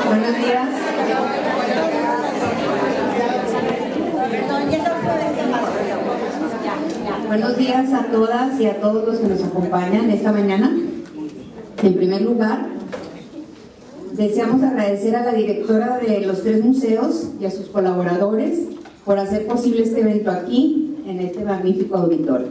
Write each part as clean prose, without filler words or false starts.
Buenos días. Buenos días a todas y a todos los que nos acompañan esta mañana. En primer lugar, deseamos agradecer a la directora de los 3 museos y a sus colaboradores por hacer posible este evento aquí, en este magnífico auditorio.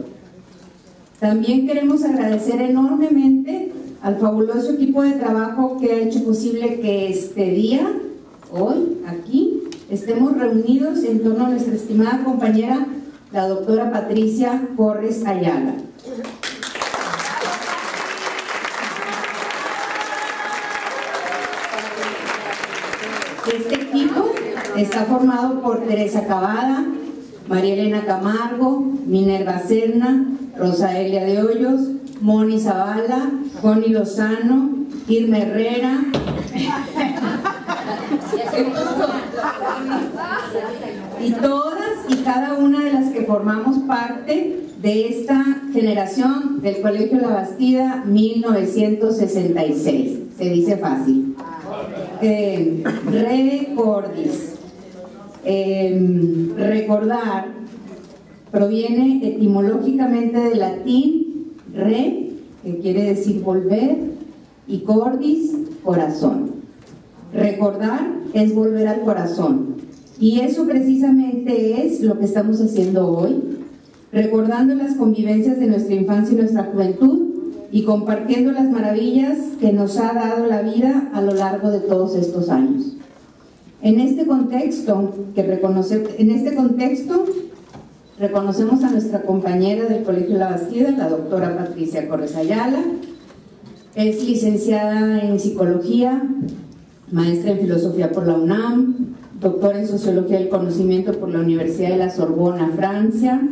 También queremos agradecer enormemente al fabuloso equipo de trabajo que ha hecho posible que este día, hoy, aquí, estemos reunidos en torno a nuestra estimada compañera, la doctora Patricia Corres Ayala. Este equipo está formado por Teresa Cavada, María Elena Camargo, Minerva Serna, Rosaelia de Hoyos, Moni Zavala, Connie Lozano, Irma Herrera, y todas y cada una de las que formamos parte de esta generación del Colegio La Bastida 1966. Se dice fácil. Recordis. Recordar proviene etimológicamente del latín re, que quiere decir volver, y cordis, corazón. Recordar es volver al corazón, y eso precisamente es lo que estamos haciendo hoy, recordando las convivencias de nuestra infancia y nuestra juventud y compartiendo las maravillas que nos ha dado la vida a lo largo de todos estos años. En este contexto, reconocemos a nuestra compañera del Colegio La Bastida, la doctora Patricia Corres Ayala. Es licenciada en Psicología, maestra en Filosofía por la UNAM, doctora en Sociología del Conocimiento por la Universidad de la Sorbona, Francia,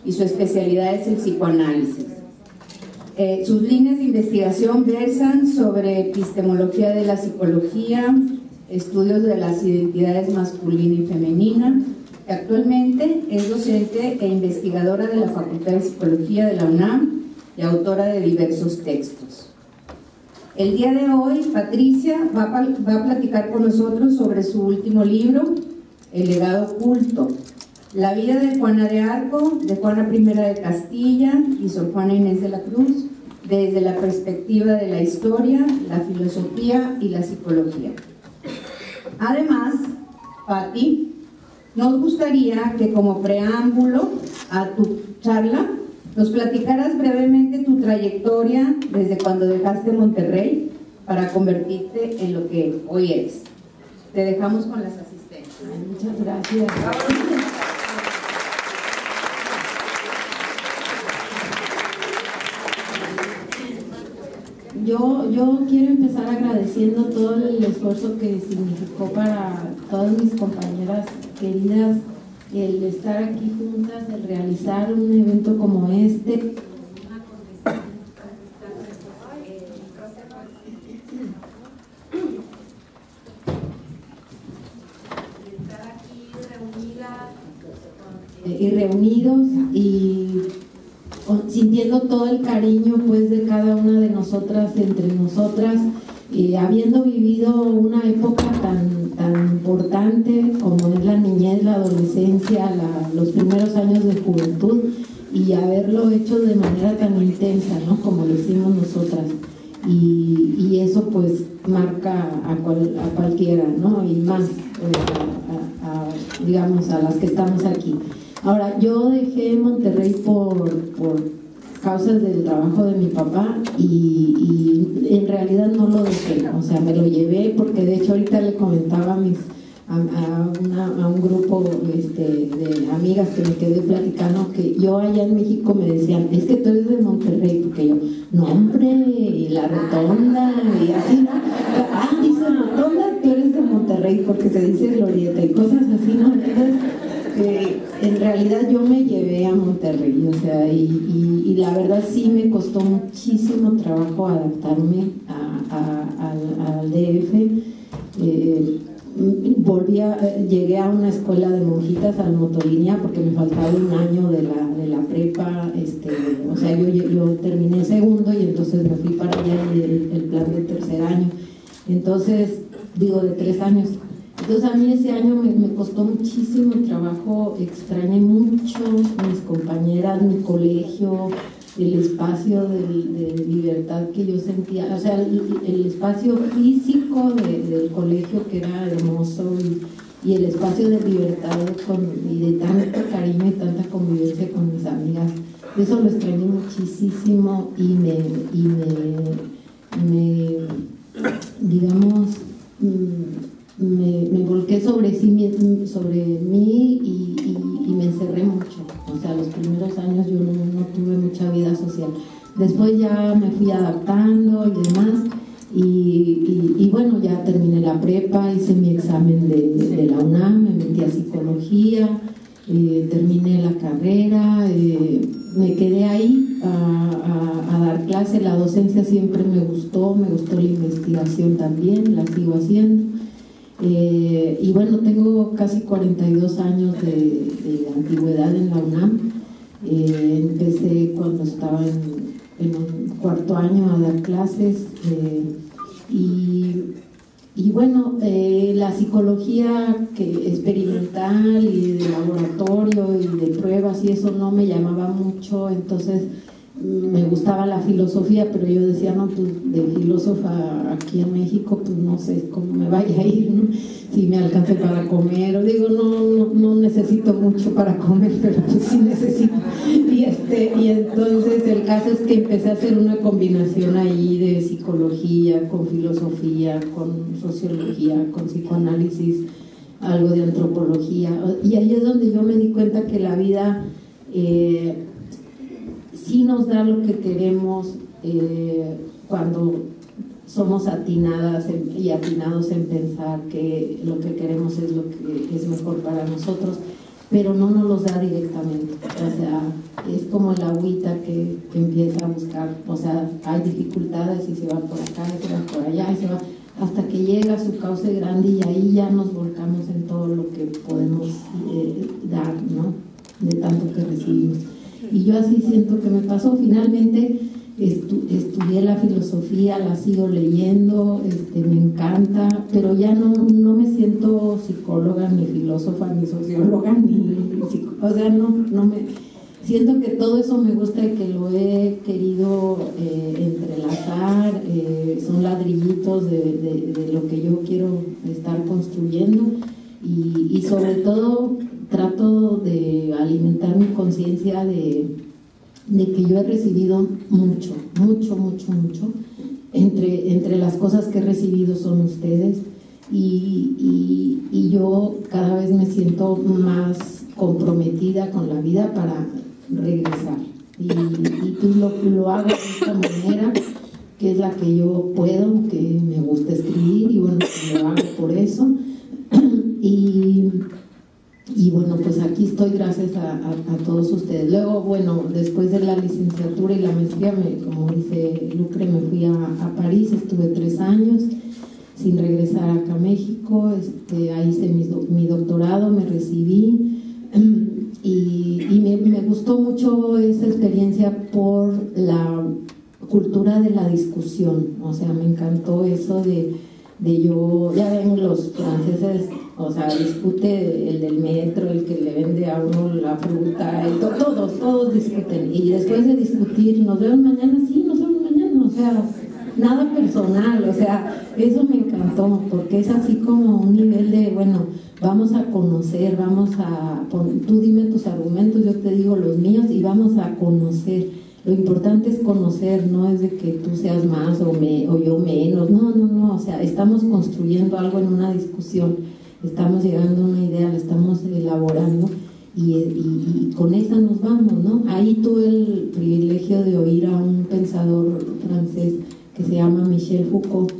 y su especialidad es el psicoanálisis. Sus líneas de investigación versan sobre epistemología de la psicología, estudios de las identidades masculina y femenina. Actualmente es docente e investigadora de la Facultad de Psicología de la UNAM y autora de diversos textos. El día de hoy, Patricia va a platicar con nosotros sobre su último libro, El legado oculto, la vida de Juana de Arco, de Juana I de Castilla y Sor Juana Inés de la Cruz, desde la perspectiva de la historia, la filosofía y la psicología. Además, Pati, nos gustaría que como preámbulo a tu charla nos platicaras brevemente tu trayectoria desde cuando dejaste Monterrey para convertirte en lo que hoy eres. Te dejamos con las asistentes. Muchas gracias. Yo quiero empezar agradeciendo todo el esfuerzo que significó para todas mis compañeras queridas el estar aquí juntas, el realizar un evento como este. Y reunidos y sintiendo todo el cariño pues de cada una de nosotras entre nosotras, habiendo vivido una época tan importante como es la niñez, la adolescencia, los primeros años de juventud, y haberlo hecho de manera tan intensa, ¿no? Como lo hicimos nosotras, y eso pues marca a cualquiera, ¿no? Y más digamos a las que estamos aquí. Ahora, yo dejé Monterrey por causas del trabajo de mi papá y en realidad no lo dejé, o sea, me lo llevé porque de hecho ahorita le comentaba a un grupo de amigas que me quedé platicando que yo allá en México me decían, es que tú eres de Monterrey, porque yo, no hombre, y la Rotonda, y así, ¿no? Dice Rotonda, tú eres de Monterrey, porque se dice Glorieta y cosas así, ¿no? Entonces, en realidad yo me llevé a Monterrey, o sea, y la verdad sí me costó muchísimo trabajo adaptarme al DF. Llegué a una escuela de monjitas al Motolínea porque me faltaba un año de la prepa, o sea, yo terminé segundo y entonces me fui para allá y el plan de tercer año. Entonces de 3 años. Entonces a mí ese año me costó muchísimo trabajo, extrañé mucho mis compañeras, mi colegio, el espacio de libertad que yo sentía, o sea, el espacio físico del colegio que era hermoso y el espacio de libertad y de tanto cariño y tanta convivencia con mis amigas. Eso lo extrañé muchísimo y digamos, me volqué sobre mí y me encerré mucho. O sea, los primeros años yo no tuve mucha vida social. Después ya me fui adaptando y demás. Y bueno, ya terminé la prepa, hice mi examen de la UNAM, me metí a psicología, terminé la carrera, me quedé ahí a dar clase. La docencia siempre me gustó la investigación también, la sigo haciendo. Y bueno, tengo casi 42 años de antigüedad en la UNAM. Empecé cuando estaba en un cuarto año a dar clases, y bueno, la psicología experimental y de laboratorio y de pruebas y eso no me llamaba mucho. Entonces me gustaba la filosofía, pero yo decía, no, pues de filósofa aquí en México, pues no sé cómo me vaya a ir, ¿no? Si me alcance para comer, o digo, no necesito mucho para comer, pero pues sí necesito. Y entonces el caso es que empecé a hacer una combinación ahí de psicología, con filosofía, con sociología, con psicoanálisis, algo de antropología, y ahí es donde yo me di cuenta que la vida sí nos da lo que queremos cuando somos atinadas y atinados en pensar que lo que queremos es lo que es mejor para nosotros, pero no nos los da directamente. O sea, es como el agüita que empieza a buscar, o sea, hay dificultades y se va por acá y se va por allá y se va hasta que llega a su cauce grande, y ahí ya nos volcamos en todo lo que podemos dar, ¿no? De tanto que recibimos. Y yo así siento que me pasó. Finalmente estudié la filosofía, la sigo leyendo, me encanta, pero ya no me siento psicóloga, ni filósofa, ni socióloga, o sea, no me siento que todo eso me gusta y que lo he querido entrelazar, son ladrillitos de lo que yo quiero estar construyendo, y sobre todo trato de alimentar mi conciencia de que yo he recibido mucho. Entre las cosas que he recibido son ustedes, y yo cada vez me siento más comprometida con la vida para regresar, y pues lo hago de esta manera, que es la que yo puedo, que me gusta escribir, y bueno, lo hago por eso. Y bueno, pues aquí estoy gracias a todos ustedes. Luego, bueno, después de la licenciatura y la maestría, como dice Lucre, me fui a París, estuve 3 años sin regresar acá a México. Ahí hice mi doctorado, me recibí, y me gustó mucho esa experiencia por la cultura de la discusión. O sea, me encantó eso de yo, ya ven, los franceses, o sea, discute el del metro, el que le vende a uno la fruta, todos discuten, y después de discutir, nos vemos mañana, sí, nos vemos mañana, o sea, nada personal. O sea, eso me encantó, porque es así como un nivel de, bueno, vamos a conocer, tú dime tus argumentos, yo te digo los míos, y vamos a conocer. Lo importante es conocer, no es de que tú seas más o yo menos, no, o sea, estamos construyendo algo en una discusión, estamos llegando a una idea, la estamos elaborando, y con esa nos vamos, ¿no? Ahí tuve el privilegio de oír a un pensador francés que se llama Michel Foucault,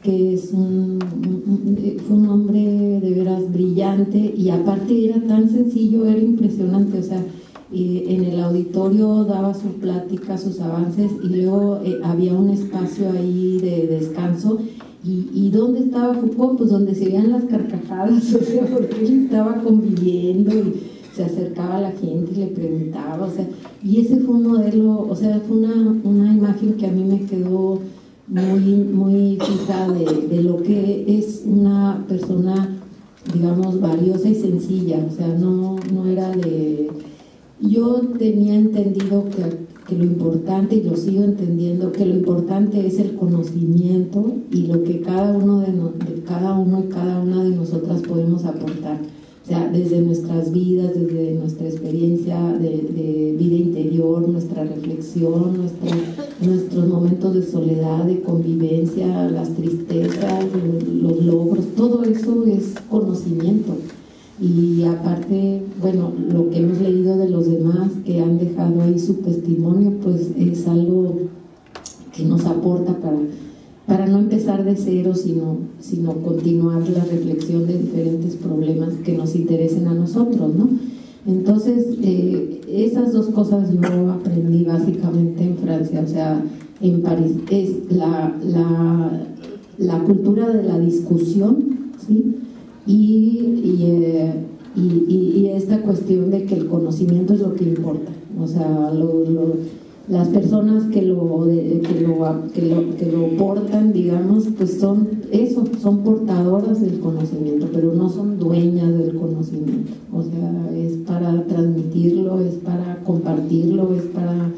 que fue un hombre de veras brillante, y aparte era tan sencillo, era impresionante. O sea, en el auditorio daba su plática, sus avances, y luego había un espacio ahí de descanso. ¿Y dónde estaba Foucault? Pues donde se veían las carcajadas, o sea, porque él estaba conviviendo y se acercaba a la gente y le preguntaba, o sea, y ese fue un modelo, o sea, fue una imagen que a mí me quedó muy fija de lo que es una persona, digamos, valiosa y sencilla. O sea, no era de... Yo tenía entendido que lo importante, y lo sigo entendiendo, que lo importante es el conocimiento y lo que cada uno y cada una de nosotras podemos aportar. O sea, desde nuestras vidas, desde nuestra experiencia de vida interior, nuestra reflexión, nuestros momentos de soledad, de convivencia, las tristezas, los logros, todo eso es conocimiento. Y aparte, bueno, lo que hemos leído de los demás que han dejado ahí su testimonio, pues es algo que nos aporta para no empezar de cero, sino continuar la reflexión de diferentes problemas que nos interesen a nosotros, ¿no? Entonces, esas dos cosas yo aprendí básicamente en Francia, o sea, en París. Es la cultura de la discusión, ¿sí? Y esta cuestión de que el conocimiento es lo que importa. O sea, las personas que lo portan, digamos, pues son portadoras del conocimiento, pero no son dueñas del conocimiento. O sea, es para transmitirlo, es para compartirlo, es para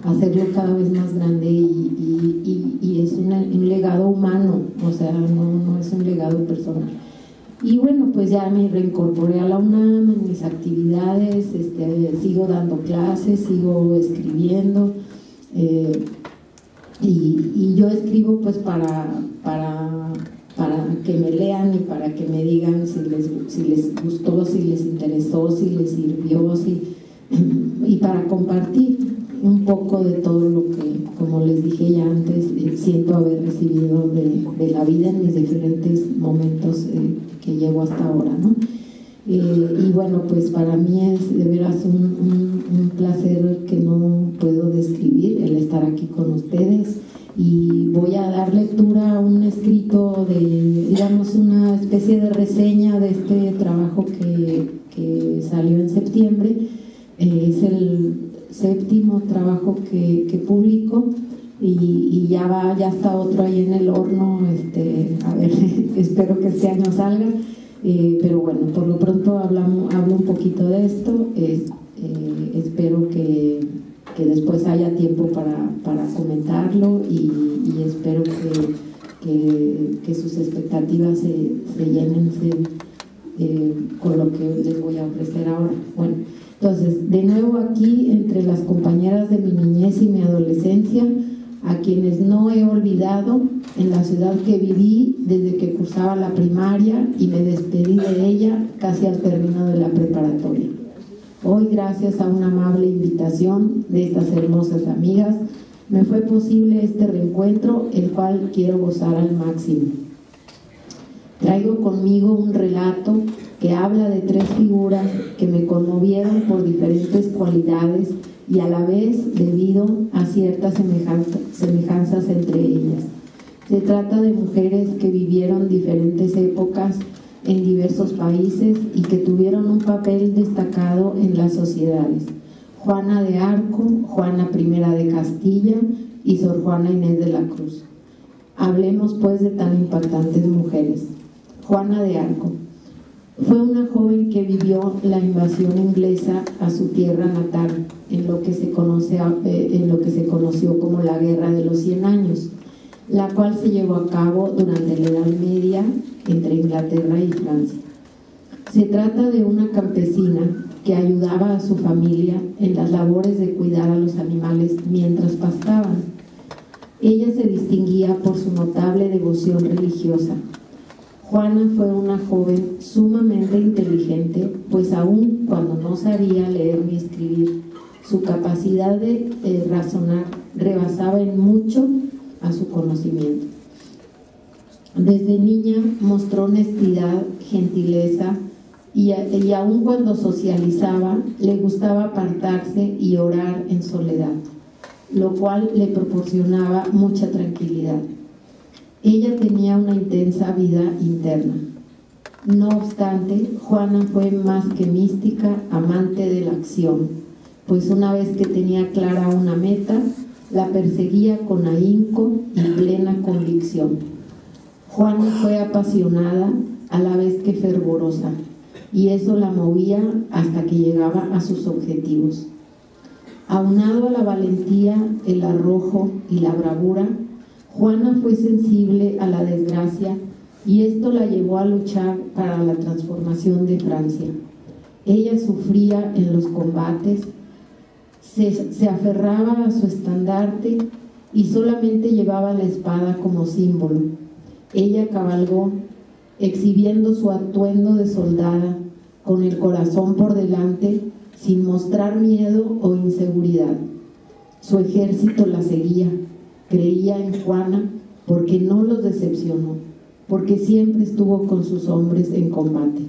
hacerlo cada vez más grande y es un legado humano, o sea, no es un legado personal. Y bueno, pues ya me reincorporé a la UNAM en mis actividades, sigo dando clases, sigo escribiendo, y yo escribo pues para que me lean y para que me digan si les gustó, si les interesó, si les sirvió, y para compartir un poco de todo lo que, como les dije ya antes, siento haber recibido de la vida en mis diferentes momentos que llevo hasta ahora, ¿no? Y bueno, pues para mí es de veras un placer que no puedo describir el estar aquí con ustedes, y voy a dar lectura a un escrito digamos, una especie de reseña de este trabajo que salió en septiembre. Es el 7º trabajo que publico, y ya está otro ahí en el horno, a ver, espero que este año salga, pero bueno, por lo pronto hablo un poquito de esto. Espero que después haya tiempo para comentarlo, y espero que sus expectativas se llenen con lo que les voy a ofrecer ahora. Bueno, entonces, de nuevo aquí, entre las compañeras de mi niñez y mi adolescencia, a quienes no he olvidado, en la ciudad que viví desde que cursaba la primaria y me despedí de ella casi al término de la preparatoria. Hoy, gracias a una amable invitación de estas hermosas amigas, me fue posible este reencuentro, el cual quiero gozar al máximo. Traigo conmigo un relato que habla de 3 figuras que me conmovieron por diferentes cualidades y a la vez debido a ciertas semejanzas entre ellas. Se trata de mujeres que vivieron diferentes épocas en diversos países y que tuvieron un papel destacado en las sociedades. Juana de Arco, Juana I de Castilla y Sor Juana Inés de la Cruz. Hablemos pues de tan impactantes mujeres. Juana de Arco fue una joven que vivió la invasión inglesa a su tierra natal, en lo que se conoció como la Guerra de los 100 años, la cual se llevó a cabo durante la Edad Media entre Inglaterra y Francia. Se trata de una campesina que ayudaba a su familia en las labores de cuidar a los animales mientras pastaban. Ella se distinguía por su notable devoción religiosa. Juana fue una joven sumamente inteligente, pues aun cuando no sabía leer ni escribir, su capacidad de razonar rebasaba en mucho a su conocimiento. Desde niña mostró honestidad, gentileza, y aun cuando socializaba, le gustaba apartarse y orar en soledad, lo cual le proporcionaba mucha tranquilidad. Ella tenía una intensa vida interna. No obstante, Juana fue más que mística, amante de la acción, pues una vez que tenía clara una meta, la perseguía con ahínco y plena convicción. Juana fue apasionada a la vez que fervorosa, y eso la movía hasta que llegaba a sus objetivos. Aunado a la valentía, el arrojo y la bravura, Juana fue sensible a la desgracia y esto la llevó a luchar para la transformación de Francia. Ella sufría en los combates, se aferraba a su estandarte y solamente llevaba la espada como símbolo. Ella cabalgó, exhibiendo su atuendo de soldada, con el corazón por delante, sin mostrar miedo o inseguridad. Su ejército la seguía, creía en Juana porque no los decepcionó, porque siempre estuvo con sus hombres en combate.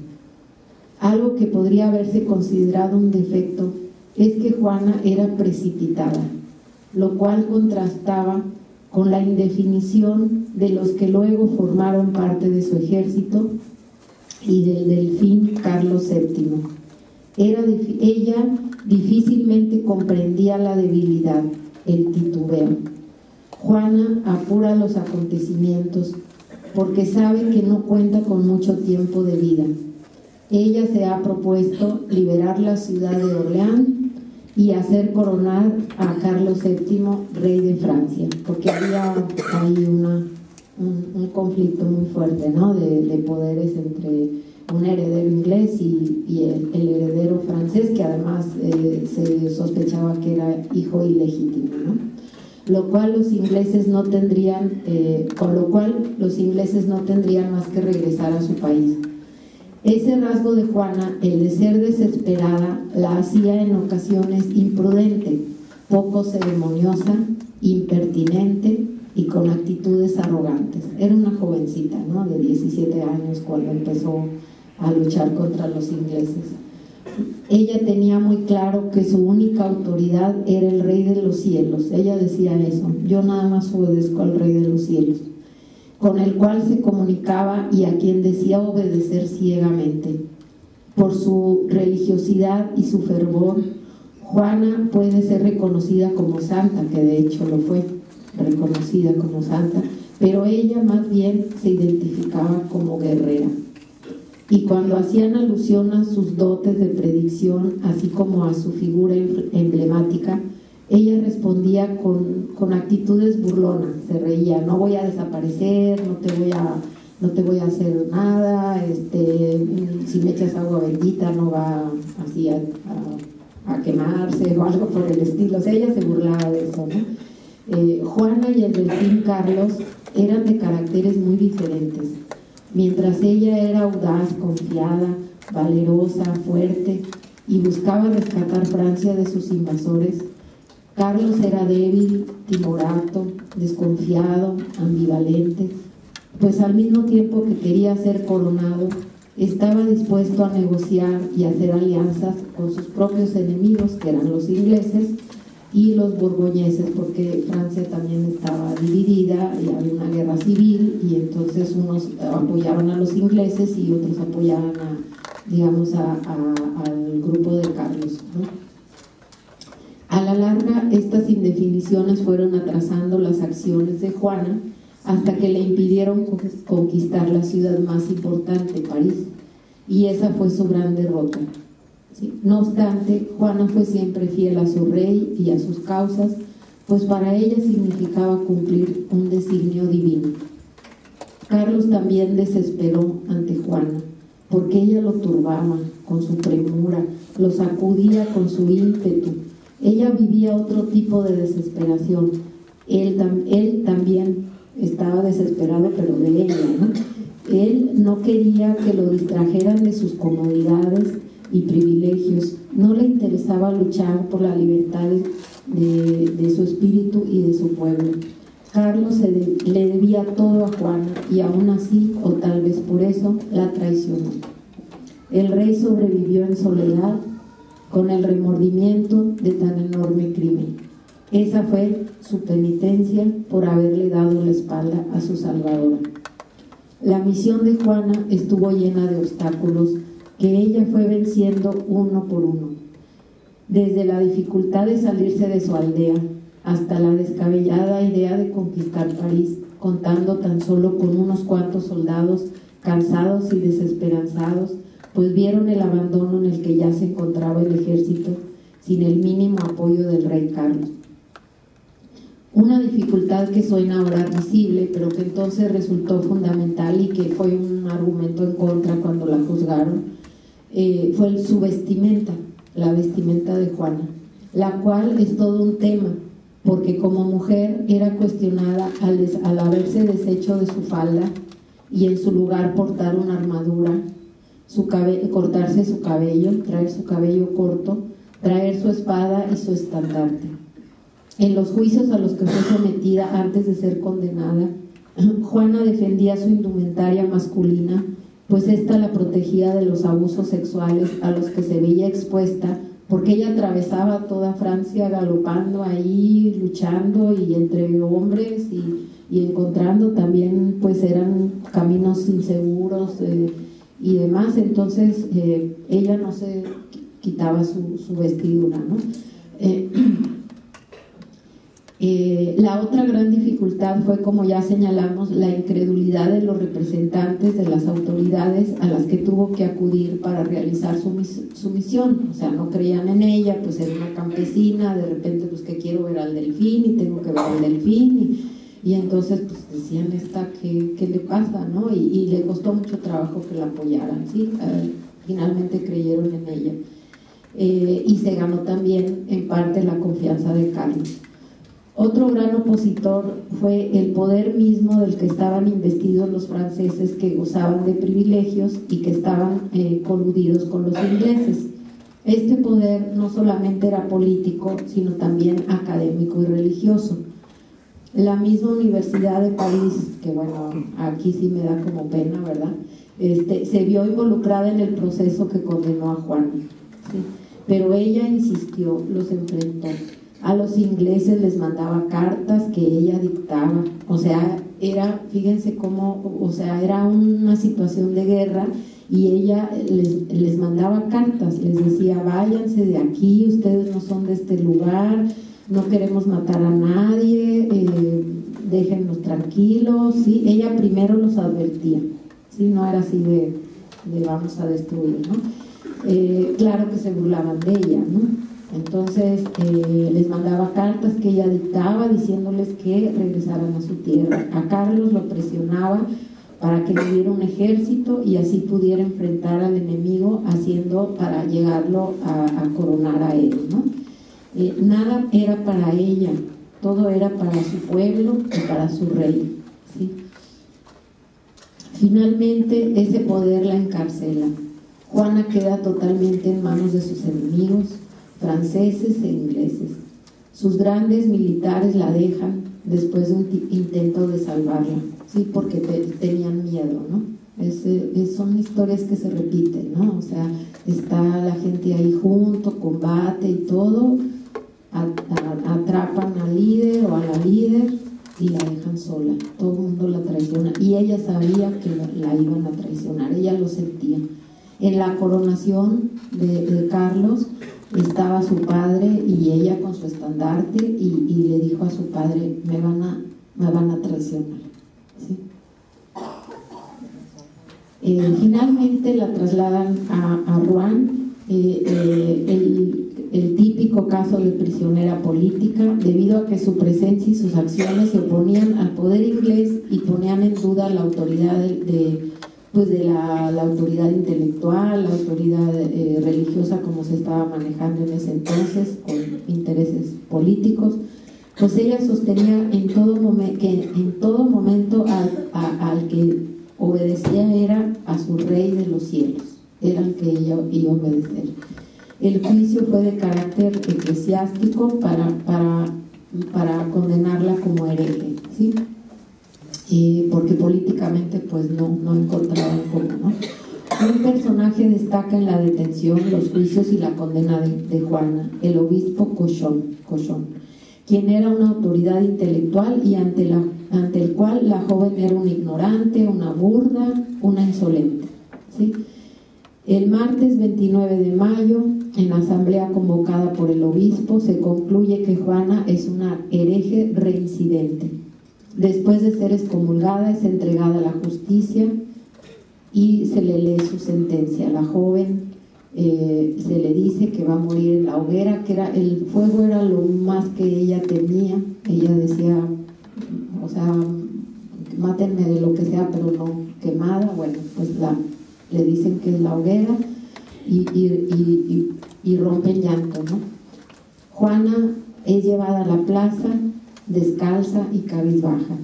Algo que podría haberse considerado un defecto es que Juana era precipitada, lo cual contrastaba con la indefinición de los que luego formaron parte de su ejército y del delfín Carlos VII. Ella difícilmente comprendía la debilidad, el titubeo. Juana apura los acontecimientos porque sabe que no cuenta con mucho tiempo de vida. Ella se ha propuesto liberar la ciudad de Orleans y hacer coronar a Carlos VII, rey de Francia, porque había ahí un conflicto muy fuerte, ¿no?, de poderes entre un heredero inglés y el heredero francés, que además se sospechaba que era hijo ilegítimo, ¿no? Con lo cual los ingleses no tendrían más que regresar a su país. Ese rasgo de Juana, el de ser desesperada, la hacía en ocasiones imprudente, poco ceremoniosa, impertinente y con actitudes arrogantes. Era una jovencita, ¿no?, de 17 años cuando empezó a luchar contra los ingleses. Ella tenía muy claro que su única autoridad era el Rey de los Cielos. Ella decía eso: yo nada más obedezco al Rey de los Cielos, con el cual se comunicaba y a quien decía obedecer ciegamente. Por su religiosidad y su fervor, Juana puede ser reconocida como santa, que de hecho lo fue, reconocida como santa, pero ella más bien se identificaba como guerrera. Y cuando hacían alusión a sus dotes de predicción, así como a su figura emblemática, ella respondía con actitudes burlonas, se reía: no voy a desaparecer, no te voy a hacer nada, si me echas agua bendita no va así a quemarse o algo por el estilo. O sea, ella se burlaba de eso, ¿no? Juana y el delfín Carlos eran de caracteres muy diferentes. Mientras ella era audaz, confiada, valerosa, fuerte y buscaba rescatar Francia de sus invasores, Carlos era débil, timorato, desconfiado, ambivalente, pues al mismo tiempo que quería ser coronado, estaba dispuesto a negociar y hacer alianzas con sus propios enemigos, que eran los ingleses y los borgoñeses, porque Francia también estaba dividida y había una guerra civil, y entonces unos apoyaban a los ingleses y otros apoyaban al grupo de Carlos, ¿no? A la larga, estas indefiniciones fueron atrasando las acciones de Juana hasta que le impidieron conquistar la ciudad más importante, París, y esa fue su gran derrota. ¿Sí? No obstante, Juana fue siempre fiel a su rey y a sus causas, pues para ella significaba cumplir un designio divino. Carlos también desesperó ante Juana, porque ella lo turbaba con su premura, lo sacudía con su ímpetu. Ella vivía otro tipo de desesperación. Él también estaba desesperado, pero de ella, ¿no? Él no quería que lo distrajeran de sus comodidades y privilegios, no le interesaba luchar por la libertad de su espíritu y de su pueblo. Carlos le debía todo a Juana y aún así, o tal vez por eso, la traicionó. El rey sobrevivió en soledad con el remordimiento de tan enorme crimen. Esa fue su penitencia por haberle dado la espalda a su salvadora. La misión de Juana estuvo llena de obstáculos que ella fue venciendo uno por uno, desde la dificultad de salirse de su aldea hasta la descabellada idea de conquistar París, contando tan solo con unos cuantos soldados cansados y desesperanzados, pues vieron el abandono en el que ya se encontraba el ejército, sin el mínimo apoyo del rey Carlos. Una dificultad que suena ahora risible, pero que entonces resultó fundamental y que fue un argumento en contra cuando la juzgaron, fue su vestimenta, la vestimenta de Juana, la cual es todo un tema, porque como mujer era cuestionada al haberse deshecho de su falda y en su lugar portar una armadura, cortarse su cabello, traer su cabello corto, traer su espada y su estandarte. En los juicios a los que fue sometida antes de ser condenada, Juana defendía su indumentaria masculina, pues ésta la protegía de los abusos sexuales a los que se veía expuesta, porque ella atravesaba toda Francia galopando ahí, luchando y entre hombres y encontrando también, pues eran caminos inseguros y demás. Entonces ella no se quitaba su vestidura, ¿no? La otra gran dificultad fue, como ya señalamos, la incredulidad de los representantes de las autoridades a las que tuvo que acudir para realizar su misión. O sea, no creían en ella, pues era una campesina, de repente pues que quiero ver al delfín y tengo que ver al delfín y entonces pues decían, ¿qué le pasa? ¿No? Y le costó mucho trabajo que la apoyaran, ¿sí? Finalmente creyeron en ella y se ganó también en parte la confianza de Carlos. Otro gran opositor fue el poder mismo del que estaban investidos los franceses, que gozaban de privilegios y que estaban coludidos con los ingleses. Este poder no solamente era político, sino también académico y religioso. La misma Universidad de París, que bueno, aquí sí me da como pena, ¿verdad?, se vio involucrada en el proceso que condenó a Juana, ¿sí? Pero ella insistió, los enfrentó. A los ingleses les mandaba cartas que ella dictaba, o sea, fíjense cómo, o sea, era una situación de guerra y ella les mandaba cartas, les decía, váyanse de aquí, ustedes no son de este lugar, no queremos matar a nadie, déjennos tranquilos, ¿sí? Ella primero los advertía, ¿sí? No era así de vamos a destruir, ¿no? Claro que se burlaban de ella, ¿no? Entonces les mandaba cartas que ella dictaba diciéndoles que regresaran a su tierra. A Carlos lo presionaba para que le diera un ejército y así pudiera enfrentar al enemigo, para llegarlo a coronar a él, ¿no? Nada era para ella, todo era para su pueblo y para su rey, ¿sí? Finalmente ese poder la encarcela. Juana queda totalmente en manos de sus enemigos, franceses e ingleses. Sus grandes militares la dejan después de un intento de salvarla, sí, porque tenían miedo, ¿no? Son historias que se repiten, ¿no? O sea, está la gente ahí junto, combate y todo, atrapan al líder o a la líder y la dejan sola, todo el mundo la traiciona y ella sabía que la iban a traicionar, ella lo sentía. En la coronación de Carlos estaba su padre y ella con su estandarte y le dijo a su padre, me van a traicionar, ¿sí? Finalmente la trasladan a Rouen, el típico caso de prisionera política, debido a que su presencia y sus acciones se oponían al poder inglés y ponían en duda la autoridad la autoridad intelectual, la autoridad religiosa, como se estaba manejando en ese entonces, con intereses políticos. Pues ella sostenía en todo momento al que obedecía era a su rey de los cielos, era el que ella iba a obedecer. El juicio fue de carácter eclesiástico para condenarla como hereje, ¿sí? Porque políticamente pues no encontraban cómo, ¿no? Un personaje destaca en la detención, los juicios y la condena de Juana, el obispo Cochon, quien era una autoridad intelectual y ante el cual la joven era una ignorante, una burda, una insolente, ¿sí? El martes 29 de mayo en asamblea convocada por el obispo, se concluye que Juana es una hereje reincidente. Después de ser excomulgada, es entregada a la justicia y se le lee su sentencia. La joven se le dice que va a morir en la hoguera, que el fuego era lo más que ella temía. Ella decía, o sea, mátenme de lo que sea, pero no quemada. Bueno, pues le dicen que es la hoguera y rompen llanto, ¿no? Juana es llevada a la plaza descalza y cabizbaja.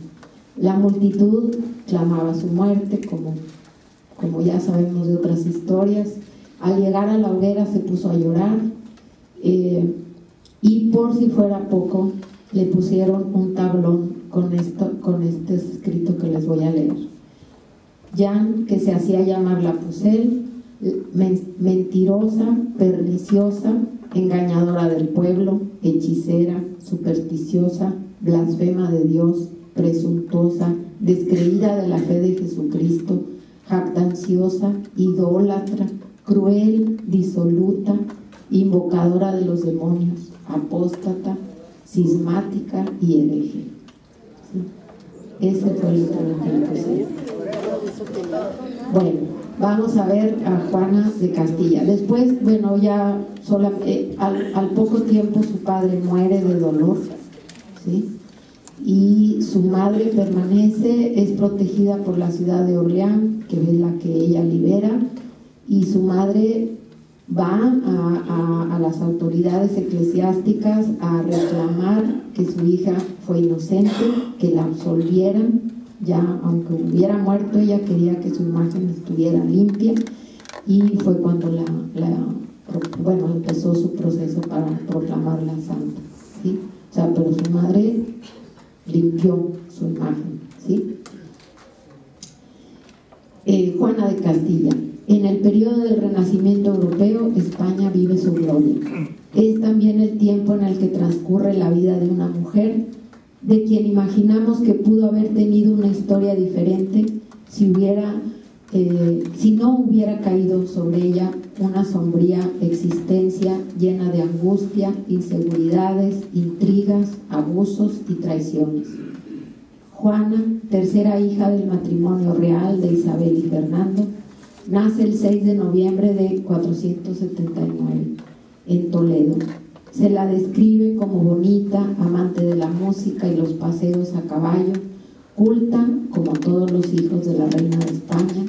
La multitud clamaba su muerte, como ya sabemos de otras historias. Al llegar a la hoguera se puso a llorar, y por si fuera poco le pusieron un tablón con este escrito que les voy a leer. Jan, que se hacía llamar la Pucel, mentirosa, perniciosa, engañadora del pueblo, hechicera, supersticiosa, blasfema de Dios, presuntuosa, descreída de la fe de Jesucristo, jactanciosa, idólatra, cruel, disoluta, invocadora de los demonios, apóstata, cismática y hereje. ¿Sí? Ese fue el que le puse. Bueno, vamos a ver a Juana de Castilla. Después, bueno, ya al poco tiempo su padre muere de dolor, ¿sí? Y su madre permanece, es protegida por la ciudad de Orleans, que es la que ella libera, y su madre va a las autoridades eclesiásticas a reclamar que su hija fue inocente, que la absolvieran. Ya aunque hubiera muerto, ella quería que su imagen estuviera limpia, y fue cuando empezó su proceso para proclamarla santa, ¿sí? O sea, pero su madre limpió su imagen, ¿sí? Juana de Castilla. En el periodo del Renacimiento europeo, España vive su gloria. Es también el tiempo en el que transcurre la vida de una mujer de quien imaginamos que pudo haber tenido una historia diferente si no hubiera caído sobre ella una sombría existencia llena de angustia, inseguridades, intrigas, abusos y traiciones. Juana, tercera hija del matrimonio real de Isabel y Fernando, nace el 6 de noviembre de 479 en Toledo. Se la describe como bonita, amante de la música y los paseos a caballo, culta como todos los hijos de la reina de España.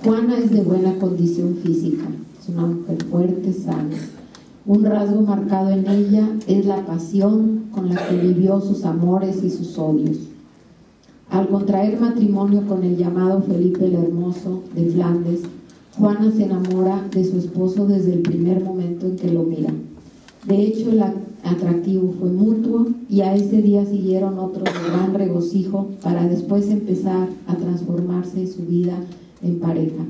Juana es de buena condición física, es una mujer fuerte, sana. Un rasgo marcado en ella es la pasión con la que vivió sus amores y sus odios. Al contraer matrimonio con el llamado Felipe el Hermoso de Flandes, Juana se enamora de su esposo desde el primer momento en que lo mira. De hecho, el atractivo fue mutuo, y a ese día siguieron otros de gran regocijo para después empezar a transformarse su vida en pareja.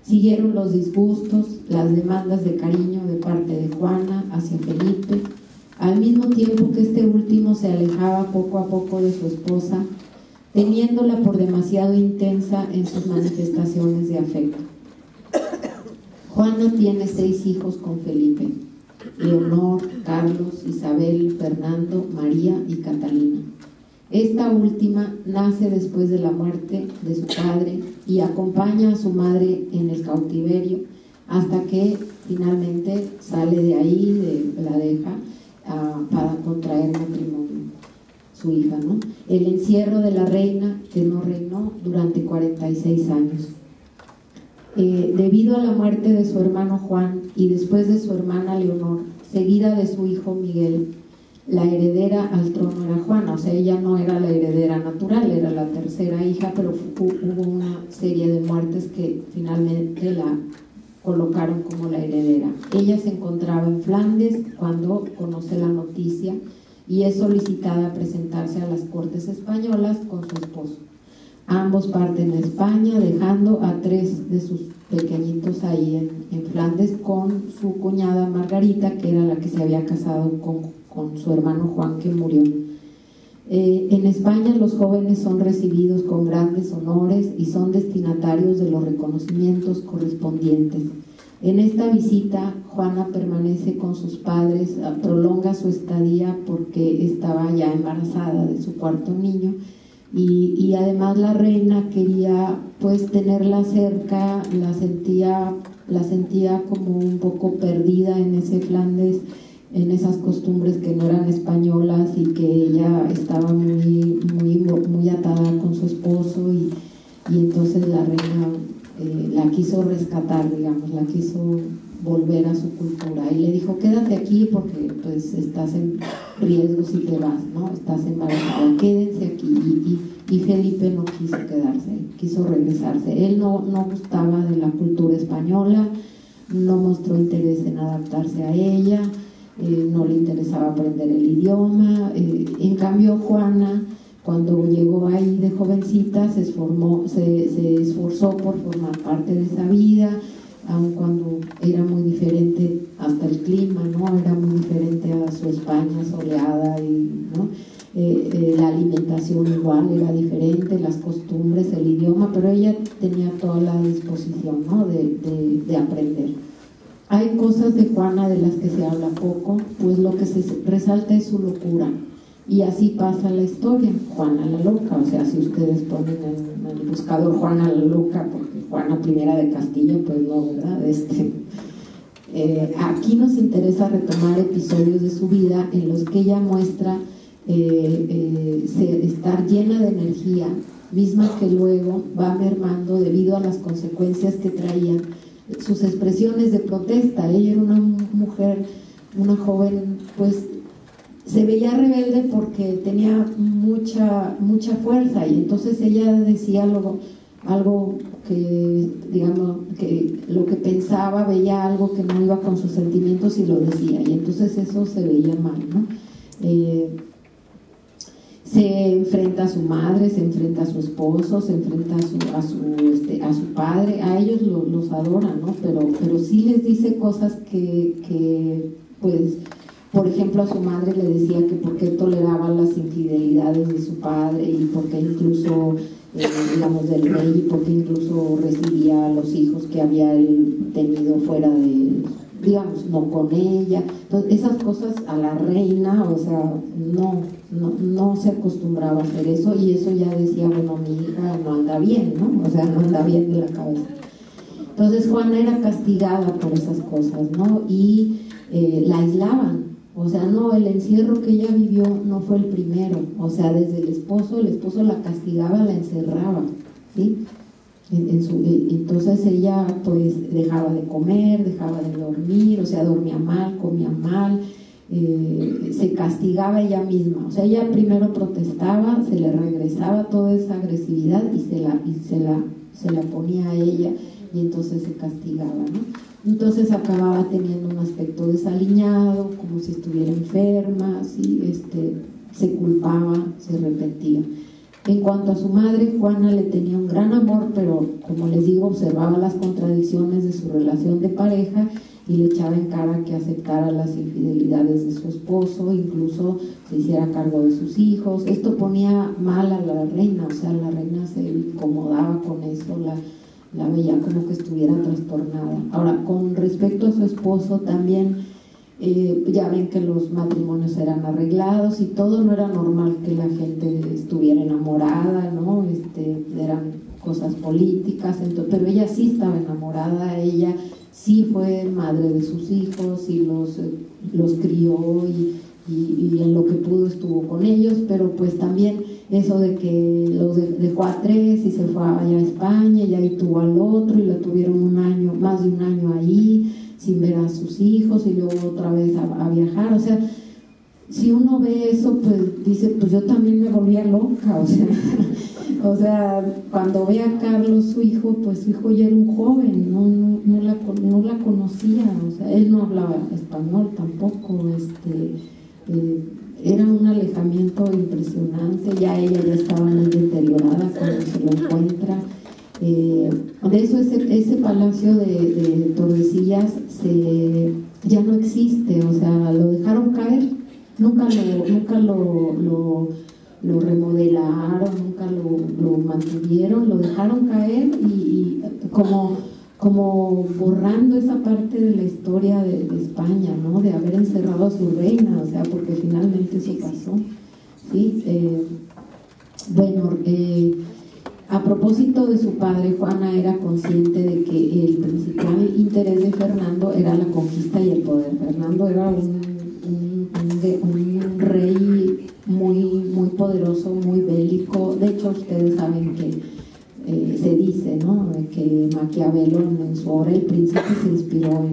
Siguieron los disgustos, las demandas de cariño de parte de Juana hacia Felipe, al mismo tiempo que este último se alejaba poco a poco de su esposa, teniéndola por demasiado intensa en sus manifestaciones de afecto. Juana tiene 6 hijos con Felipe: Leonor, Carlos, Isabel, Fernando, María y Catalina. Esta última nace después de la muerte de su padre y acompaña a su madre en el cautiverio hasta que finalmente sale de ahí, la deja para contraer matrimonio, su hija, ¿no? El encierro de la reina, que no reinó durante 46 años. Debido a la muerte de su hermano Juan y después de su hermana Leonor, seguida de su hijo Miguel, la heredera al trono era Juana. O sea, ella no era la heredera natural, era la tercera hija, pero hubo una serie de muertes que finalmente la colocaron como la heredera. Ella se encontraba en Flandes cuando conoce la noticia y es solicitada a presentarse a las cortes españolas con su esposo. Ambos parten a España, dejando a 3 de sus pequeñitos ahí en Flandes con su cuñada Margarita, que era la que se había casado con su hermano Juan, que murió. En España los jóvenes son recibidos con grandes honores y son destinatarios de los reconocimientos correspondientes. En esta visita, Juana permanece con sus padres, prolonga su estadía porque estaba ya embarazada de su cuarto niño, y además la reina quería pues tenerla cerca, la sentía como un poco perdida en ese Flandes, en esas costumbres que no eran españolas, y que ella estaba muy atada con su esposo, y entonces la reina la quiso rescatar, digamos, la quiso volver a su cultura, y le dijo: quédate aquí porque pues estás en riesgo si te vas, ¿no? Estás embarazada, quédense aquí. Y Felipe no quiso quedarse, quiso regresarse. Él no gustaba de la cultura española, no mostró interés en adaptarse a ella, no le interesaba aprender el idioma. En cambio, Juana, cuando llegó ahí de jovencita, se esforzó por formar parte de esa vida, aun cuando era muy diferente, hasta el clima, ¿no? Era muy diferente a su España soleada, ¿no? La alimentación igual era diferente, las costumbres, el idioma, pero ella tenía toda la disposición, ¿no? de aprender. Hay cosas de Juana de las que se habla poco, pues lo que se resalta es su locura, y así pasa la historia. Juana la loca, o sea, si ustedes ponen en el buscador Juana la loca, porque Juana I de Castilla, pues no, ¿verdad? Aquí nos interesa retomar episodios de su vida en los que ella muestra estar llena de energía, misma que luego va mermando debido a las consecuencias que traían sus expresiones de protesta. Ella era una mujer, una joven, pues se veía rebelde porque tenía mucha fuerza, y entonces ella decía algo que, digamos, que lo que pensaba, veía algo que no iba con sus sentimientos y lo decía, y entonces eso se veía mal, ¿no? Se enfrenta a su madre, se enfrenta a su esposo, se enfrenta a su padre. A ellos los adora, ¿no? Pero sí les dice cosas que pues, por ejemplo, a su madre le decía que por qué toleraba las infidelidades de su padre, y por qué incluso, digamos, del rey, y por qué incluso recibía a los hijos que había él tenido fuera de, digamos, no con ella. Entonces, esas cosas a la reina, o sea, no se acostumbraba a hacer eso, y eso ya decía: bueno, mi hija no anda bien, ¿no? O sea, no anda bien de la cabeza. Entonces Juana era castigada por esas cosas, ¿no? Y la aislaban. O sea, no, el encierro que ella vivió no fue el primero. O sea, desde el esposo la castigaba, la encerraba, ¿sí? Entonces ella pues dejaba de comer, dejaba de dormir, o sea, dormía mal, comía mal, se castigaba ella misma. O sea, ella primero protestaba, se le regresaba toda esa agresividad y se la ponía a ella, y entonces se castigaba, ¿no? Entonces acababa teniendo un aspecto desaliñado, como si estuviera enferma, ¿sí? Se culpaba, se arrepentía. En cuanto a su madre, Juana le tenía un gran amor, pero como les digo, observaba las contradicciones de su relación de pareja y le echaba en cara que aceptara las infidelidades de su esposo, incluso se hiciera cargo de sus hijos. Esto ponía mal a la reina, o sea, la reina se incomodaba con eso, la veía como que estuviera trastornada. Ahora, con respecto a su esposo también, ya ven que los matrimonios eran arreglados y todo, no era normal que la gente estuviera enamorada, ¿no? Eran cosas políticas, pero ella sí estaba enamorada, ella sí fue madre de sus hijos y los crió, y en lo que pudo estuvo con ellos, pero pues también eso de que los dejó a 3 y se fue allá a España, y ahí tuvo al otro y lo tuvieron más de un año ahí sin ver a sus hijos, y luego otra vez a viajar. O sea, si uno ve eso, pues dice, pues yo también me volvía loca, o sea, cuando ve a Carlos, su hijo, pues su hijo ya era un joven, no la conocía, o sea, él no hablaba español tampoco, era un alejamiento impresionante. Ya ella ya estaba muy deteriorada cuando se lo encuentra. De eso ese palacio de Tordesillas ya no existe, o sea, lo dejaron caer, nunca lo remodelaron, nunca lo mantuvieron, lo dejaron caer, y como como borrando esa parte de la historia de España, ¿no? De haber encerrado a su reina, o sea, porque finalmente eso pasó, ¿sí? Bueno, a propósito de su padre, Juana era consciente de que el principal interés de Fernando era la conquista y el poder. Fernando era un rey muy poderoso, muy bélico. De hecho, ustedes saben que se dice, ¿no?, que Maquiavelo en su obra El Príncipe se inspiró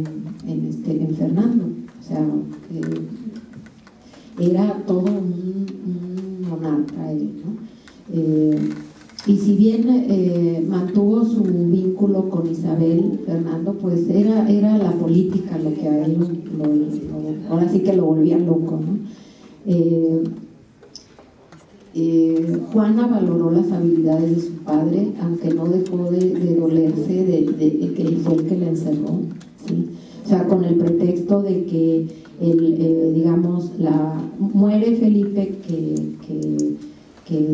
en Fernando. O sea, era todo un monarca él, ¿no? Y si bien mantuvo su vínculo con Isabel, Fernando, pues era la política lo que a él ahora sí que lo volvía loco, ¿no? Juana valoró las habilidades de su padre, aunque no dejó de dolerse de que él fue el que la encerró, ¿sí? O sea, con el pretexto de que digamos, muere Felipe, que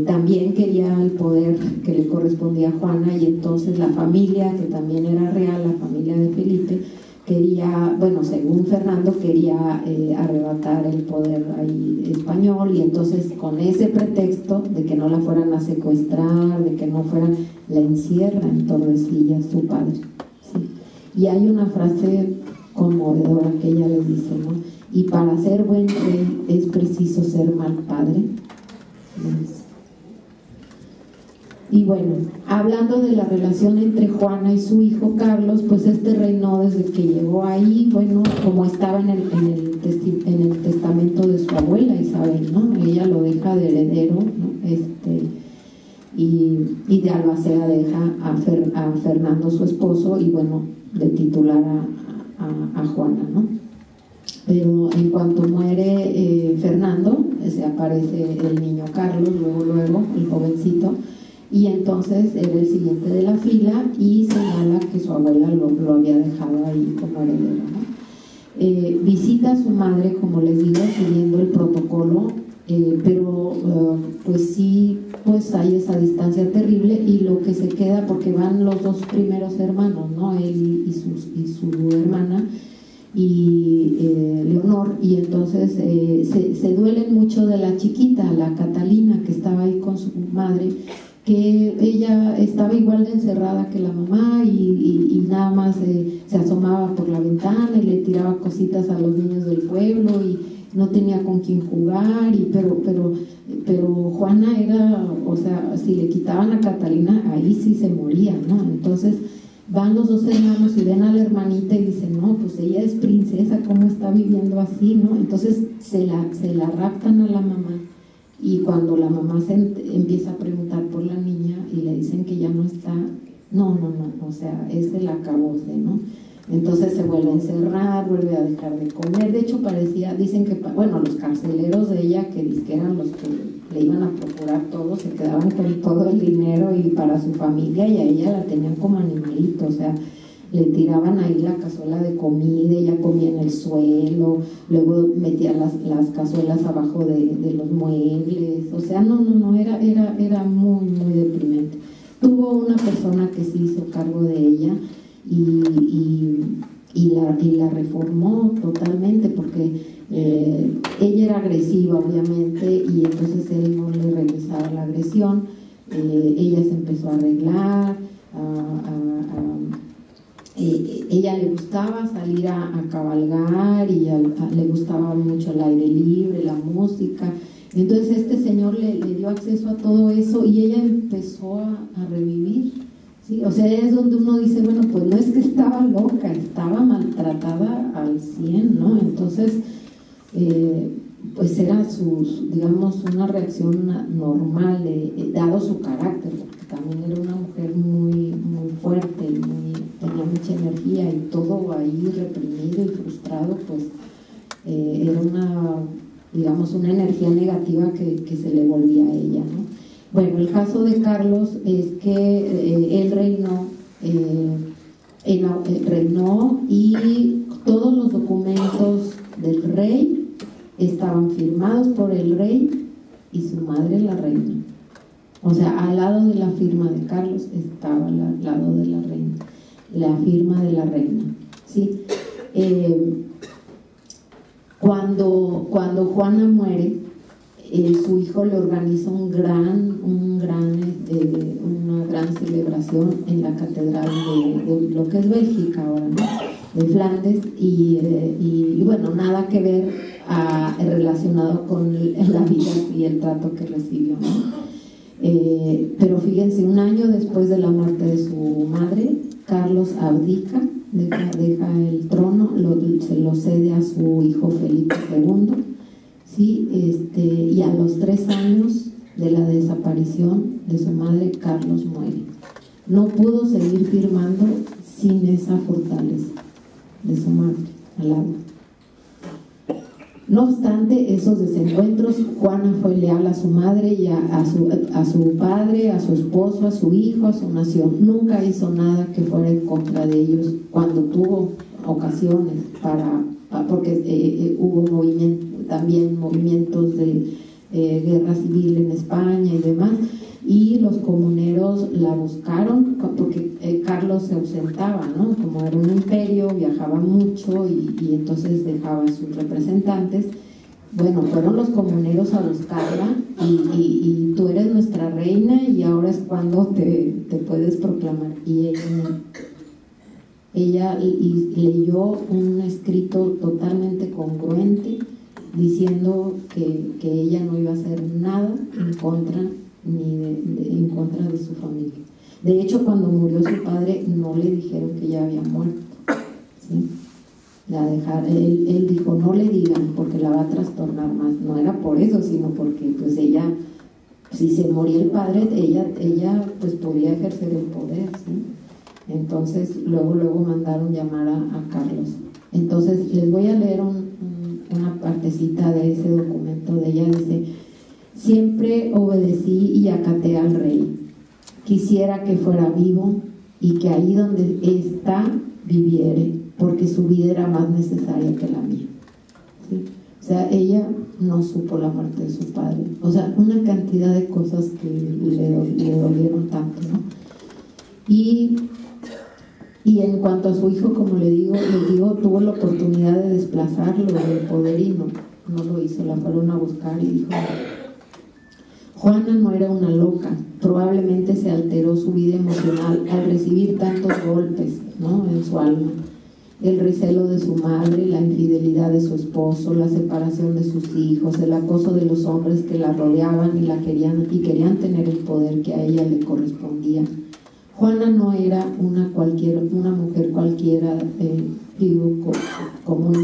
también quería el poder que le correspondía a Juana, y entonces la familia, que también era real, la familia de Felipe, quería, bueno, según Fernando, quería arrebatar el poder ahí español, y entonces con ese pretexto de que no la fueran a secuestrar, de que no fueran, la encierra en Tordesillas su padre, ¿sí? Y hay una frase conmovedora que ella le dice, ¿no? Y para ser buen rey es preciso ser mal padre. Y bueno, hablando de la relación entre Juana y su hijo Carlos, pues este reinó desde que llegó ahí, bueno, como estaba en el testamento de su abuela Isabel, ¿no? Ella lo deja de heredero, ¿no? Y de albacea deja a Fernando, su esposo, y bueno, de titular a Juana, ¿no? Pero en cuanto muere Fernando, se aparece el niño Carlos, luego, el jovencito, y entonces era el siguiente de la fila, y señala que su abuela lo había dejado ahí como heredero, ¿no? Visita a su madre, como les digo, siguiendo el protocolo, pero pues sí, pues hay esa distancia terrible, y lo que se queda, porque van los dos primeros hermanos, ¿no? Él y su hermana, y Leonor, y entonces se duelen mucho de la chiquita, la Catalina, que estaba ahí con su madre, que ella estaba igual de encerrada que la mamá, y nada más se asomaba por la ventana y le tiraba cositas a los niños del pueblo, y no tenía con quién jugar, pero Juana era, o sea, si le quitaban a Catalina, ahí sí se moría, ¿no? Entonces van los dos hermanos y ven a la hermanita y dicen, no, pues ella es princesa, ¿cómo está viviendo así, no? Entonces se la raptan a la mamá, y cuando la mamá empieza a preguntar por la niña y le dicen que ya no está, no, o sea, es el acabose, ¿no? Entonces se vuelve a encerrar, vuelve a dejar de comer. De hecho dicen que, bueno, los carceleros de ella, que eran los que le iban a procurar todo, se quedaban con todo el dinero y para su familia, y a ella la tenían como animalito, o sea, le tiraban ahí la cazuela de comida, ella comía en el suelo, luego metía las cazuelas abajo de los muebles, o sea, no, era muy deprimente. Tuvo una persona que se hizo cargo de ella y la reformó totalmente, porque ella era agresiva, obviamente, y entonces él no le regresaba la agresión. Ella se empezó a arreglar, ella le gustaba salir a cabalgar, y le gustaba mucho el aire libre, la música. Entonces este señor le dio acceso a todo eso, y ella empezó a revivir, ¿sí? O sea, es donde uno dice, bueno, pues no es que estaba loca, estaba maltratada al 100, ¿no? Entonces pues era digamos, una reacción normal, dado su carácter, porque también era una mujer muy fuerte, tenía mucha energía, y todo ahí reprimido y frustrado, pues era digamos, una energía negativa que se le volvía a ella, ¿no? Bueno, el caso de Carlos es que él reinó, y todos los documentos del rey estaban firmados por el rey y su madre, la reina. O sea, al lado de la firma de Carlos estaba al lado de la reina. la firma de la reina, ¿sí? Cuando Juana muere, su hijo le organiza una gran celebración en la catedral de lo que es Bélgica ahora, ¿no? De Flandes, y bueno, nada que ver relacionado con la vida y el trato que recibió, ¿no? Pero fíjense, un año después de la muerte de su madre, Carlos abdica, deja el trono, se lo cede a su hijo Felipe II, ¿sí? Y a los 3 años de la desaparición de su madre, Carlos muere. No pudo seguir firmando sin esa fortaleza de su madre al lado. No obstante esos desencuentros, Juana fue leal a su madre y a su padre, a su esposo, a su hijo, a su nación. Nunca hizo nada que fuera en contra de ellos cuando tuvo ocasiones porque hubo también movimientos de guerra civil en España y demás, y los comuneros la buscaron porque Carlos se ausentaba, ¿no? Como era un imperio, viajaba mucho y entonces dejaba a sus representantes. Bueno, fueron los comuneros a buscarla y tú eres nuestra reina y ahora es cuando te puedes proclamar. Y ella leyó un escrito totalmente congruente diciendo que ella no iba a hacer nada en contra en contra de su familia. De hecho, cuando murió su padre no le dijeron que ella había muerto, ¿sí? Él dijo, no le digan porque la va a trastornar más. No era por eso, sino porque pues ella, si se moría el padre, ella pues podía ejercer el poder, ¿sí? Entonces luego mandaron llamar a Carlos. Entonces les voy a leer una partecita de ese documento de ella. Dice: siempre obedecí y acaté al rey. Quisiera que fuera vivo y que ahí donde está viviere, porque su vida era más necesaria que la mía, ¿sí? O sea, ella no supo la muerte de su padre. O sea, una cantidad de cosas que le dolieron tanto, ¿no? Y en cuanto a su hijo, como les digo, tuvo la oportunidad de desplazarlo del poder y no lo hizo. La fueron a buscar y dijo: Juana no era una loca, probablemente se alteró su vida emocional al recibir tantos golpes, ¿no?, en su alma. El recelo de su madre, la infidelidad de su esposo, la separación de sus hijos, el acoso de los hombres que la rodeaban y querían tener el poder que a ella le correspondía. Juana no era una mujer cualquiera, común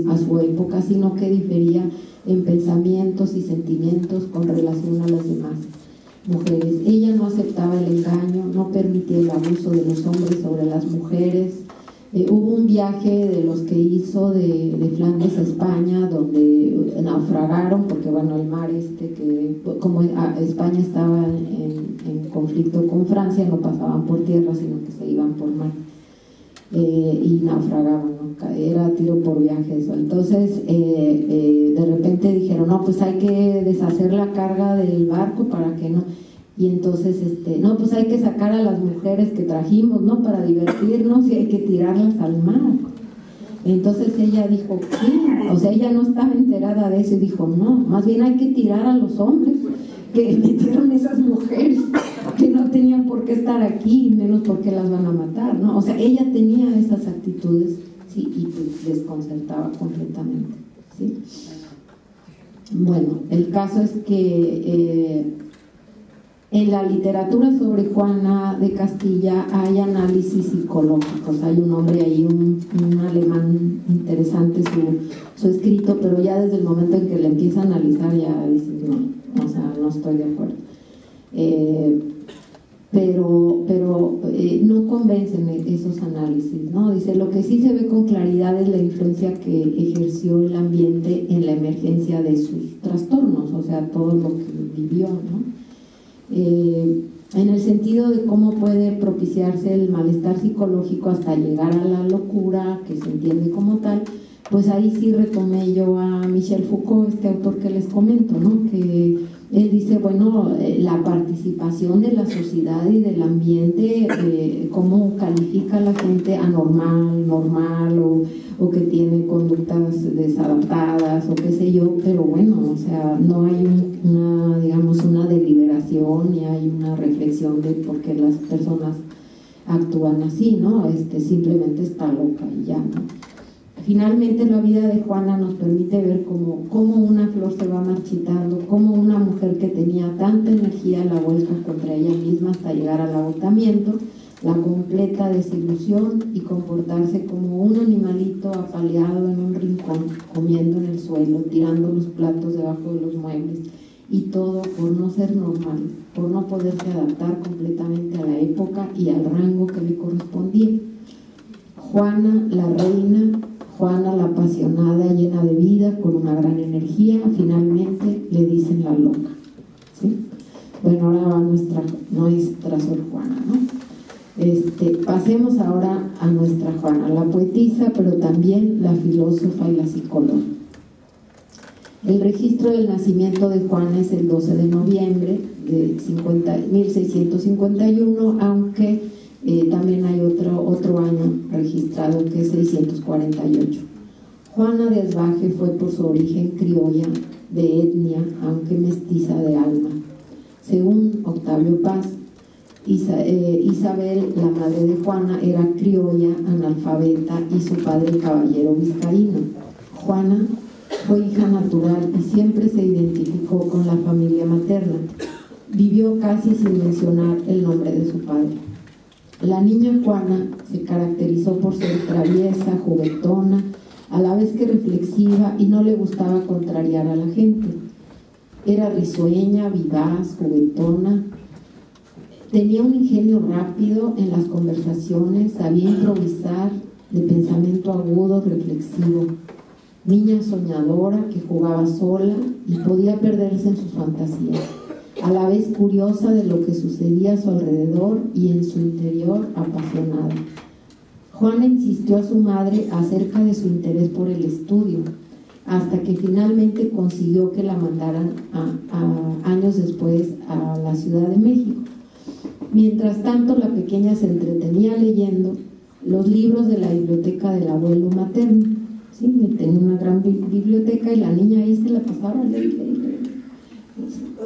a su época, sino que difería en pensamientos y sentimientos con relación a las demás mujeres. Ella no aceptaba el engaño, no permitía el abuso de los hombres sobre las mujeres. Hubo un viaje de los que hizo de Flandes a España, donde naufragaron, porque bueno, el mar que como España estaba en conflicto con Francia, no pasaban por tierra, sino que se iban por mar, y naufragaban, ¿no? Era tiro por viaje eso. Entonces de repente dijeron: no, pues hay que deshacer la carga del barco para que no. Y entonces, no, pues hay que sacar a las mujeres que trajimos, ¿no?, para divertirnos, y hay que tirarlas al mar. Entonces ella dijo: ¿qué? O sea, ella no estaba enterada de eso y dijo: no, más bien hay que tirar a los hombres que metieron esas mujeres, que no tenían por qué estar aquí, menos porque las van a matar, ¿no? O sea, ella tenía esas actitudes, sí, y pues desconcertaba completamente, ¿sí? Bueno, el caso es que en la literatura sobre Juana de Castilla hay análisis psicológicos. Hay un hombre ahí, un alemán interesante, su escrito, pero ya desde el momento en que le empieza a analizar ya dices: no, o sea, no estoy de acuerdo. Pero no convencen esos análisis, ¿no? Dice: lo que sí se ve con claridad es la influencia que ejerció el ambiente en la emergencia de sus trastornos, o sea, todo lo que vivió, ¿no? En el sentido de cómo puede propiciarse el malestar psicológico hasta llegar a la locura, que se entiende como tal, pues ahí sí retomé yo a Michel Foucault, este autor que les comento, ¿no? Que él dice, bueno, la participación de la sociedad y del ambiente, cómo califica a la gente anormal, normal, o que tiene conductas desadaptadas, o qué sé yo, pero bueno, o sea, no hay una deliberación ni hay una reflexión de por qué las personas actúan así, ¿no? Simplemente está loca y ya, ¿no? Finalmente la vida de Juana nos permite ver cómo una flor se va marchitando, cómo una mujer que tenía tanta energía la vuelca contra ella misma hasta llegar al agotamiento, la completa desilusión y comportarse como un animalito apaleado en un rincón, comiendo en el suelo, tirando los platos debajo de los muebles, y todo por no ser normal, por no poderse adaptar completamente a la época y al rango que le correspondía. Juana, la reina, Juana la apasionada, llena de vida, con una gran energía, finalmente le dicen la loca, ¿sí? Bueno, ahora va nuestra Sor Juana, ¿no? Pasemos ahora a nuestra Juana, la poetisa, pero también la filósofa y la psicóloga. El registro del nacimiento de Juana es el 12 de noviembre de 1651, aunque también hay otro año registrado que es 648. Juana de Asbaje fue por su origen criolla, de etnia, aunque mestiza de alma. Según Octavio Paz, Isabel, la madre de Juana, era criolla, analfabeta, y su padre caballero vizcaíno. Juana fue hija natural y siempre se identificó con la familia materna. Vivió casi sin mencionar el nombre de su padre. La niña Juana se caracterizó por ser traviesa, juguetona, a la vez que reflexiva, y no le gustaba contrariar a la gente. Era risueña, vivaz, juguetona, tenía un ingenio rápido en las conversaciones, sabía improvisar, de pensamiento agudo, reflexivo. Niña soñadora que jugaba sola y podía perderse en sus fantasías, a la vez curiosa de lo que sucedía a su alrededor y en su interior apasionada. Juana insistió a su madre acerca de su interés por el estudio, hasta que finalmente consiguió que la mandaran años después a la Ciudad de México. Mientras tanto, la pequeña se entretenía leyendo los libros de la biblioteca del abuelo materno. ¿Sí? Tenía una gran biblioteca y la niña ahí se la pasaba leyendo,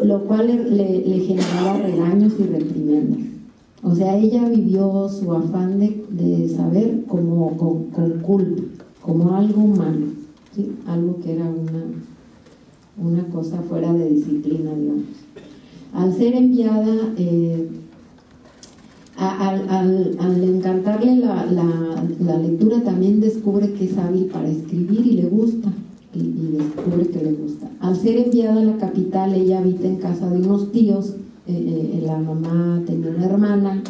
lo cual le generaba regaños y reprimendas. O sea, ella vivió su afán de saber como con culpa, como algo malo, ¿sí? Algo que era una cosa fuera de disciplina, digamos. Al ser enviada, al encantarle la lectura, también descubre que es hábil para escribir y le gusta. Y descubre que le gusta. Al ser enviada a la capital, ella habita en casa de unos tíos. La mamá tenía una hermana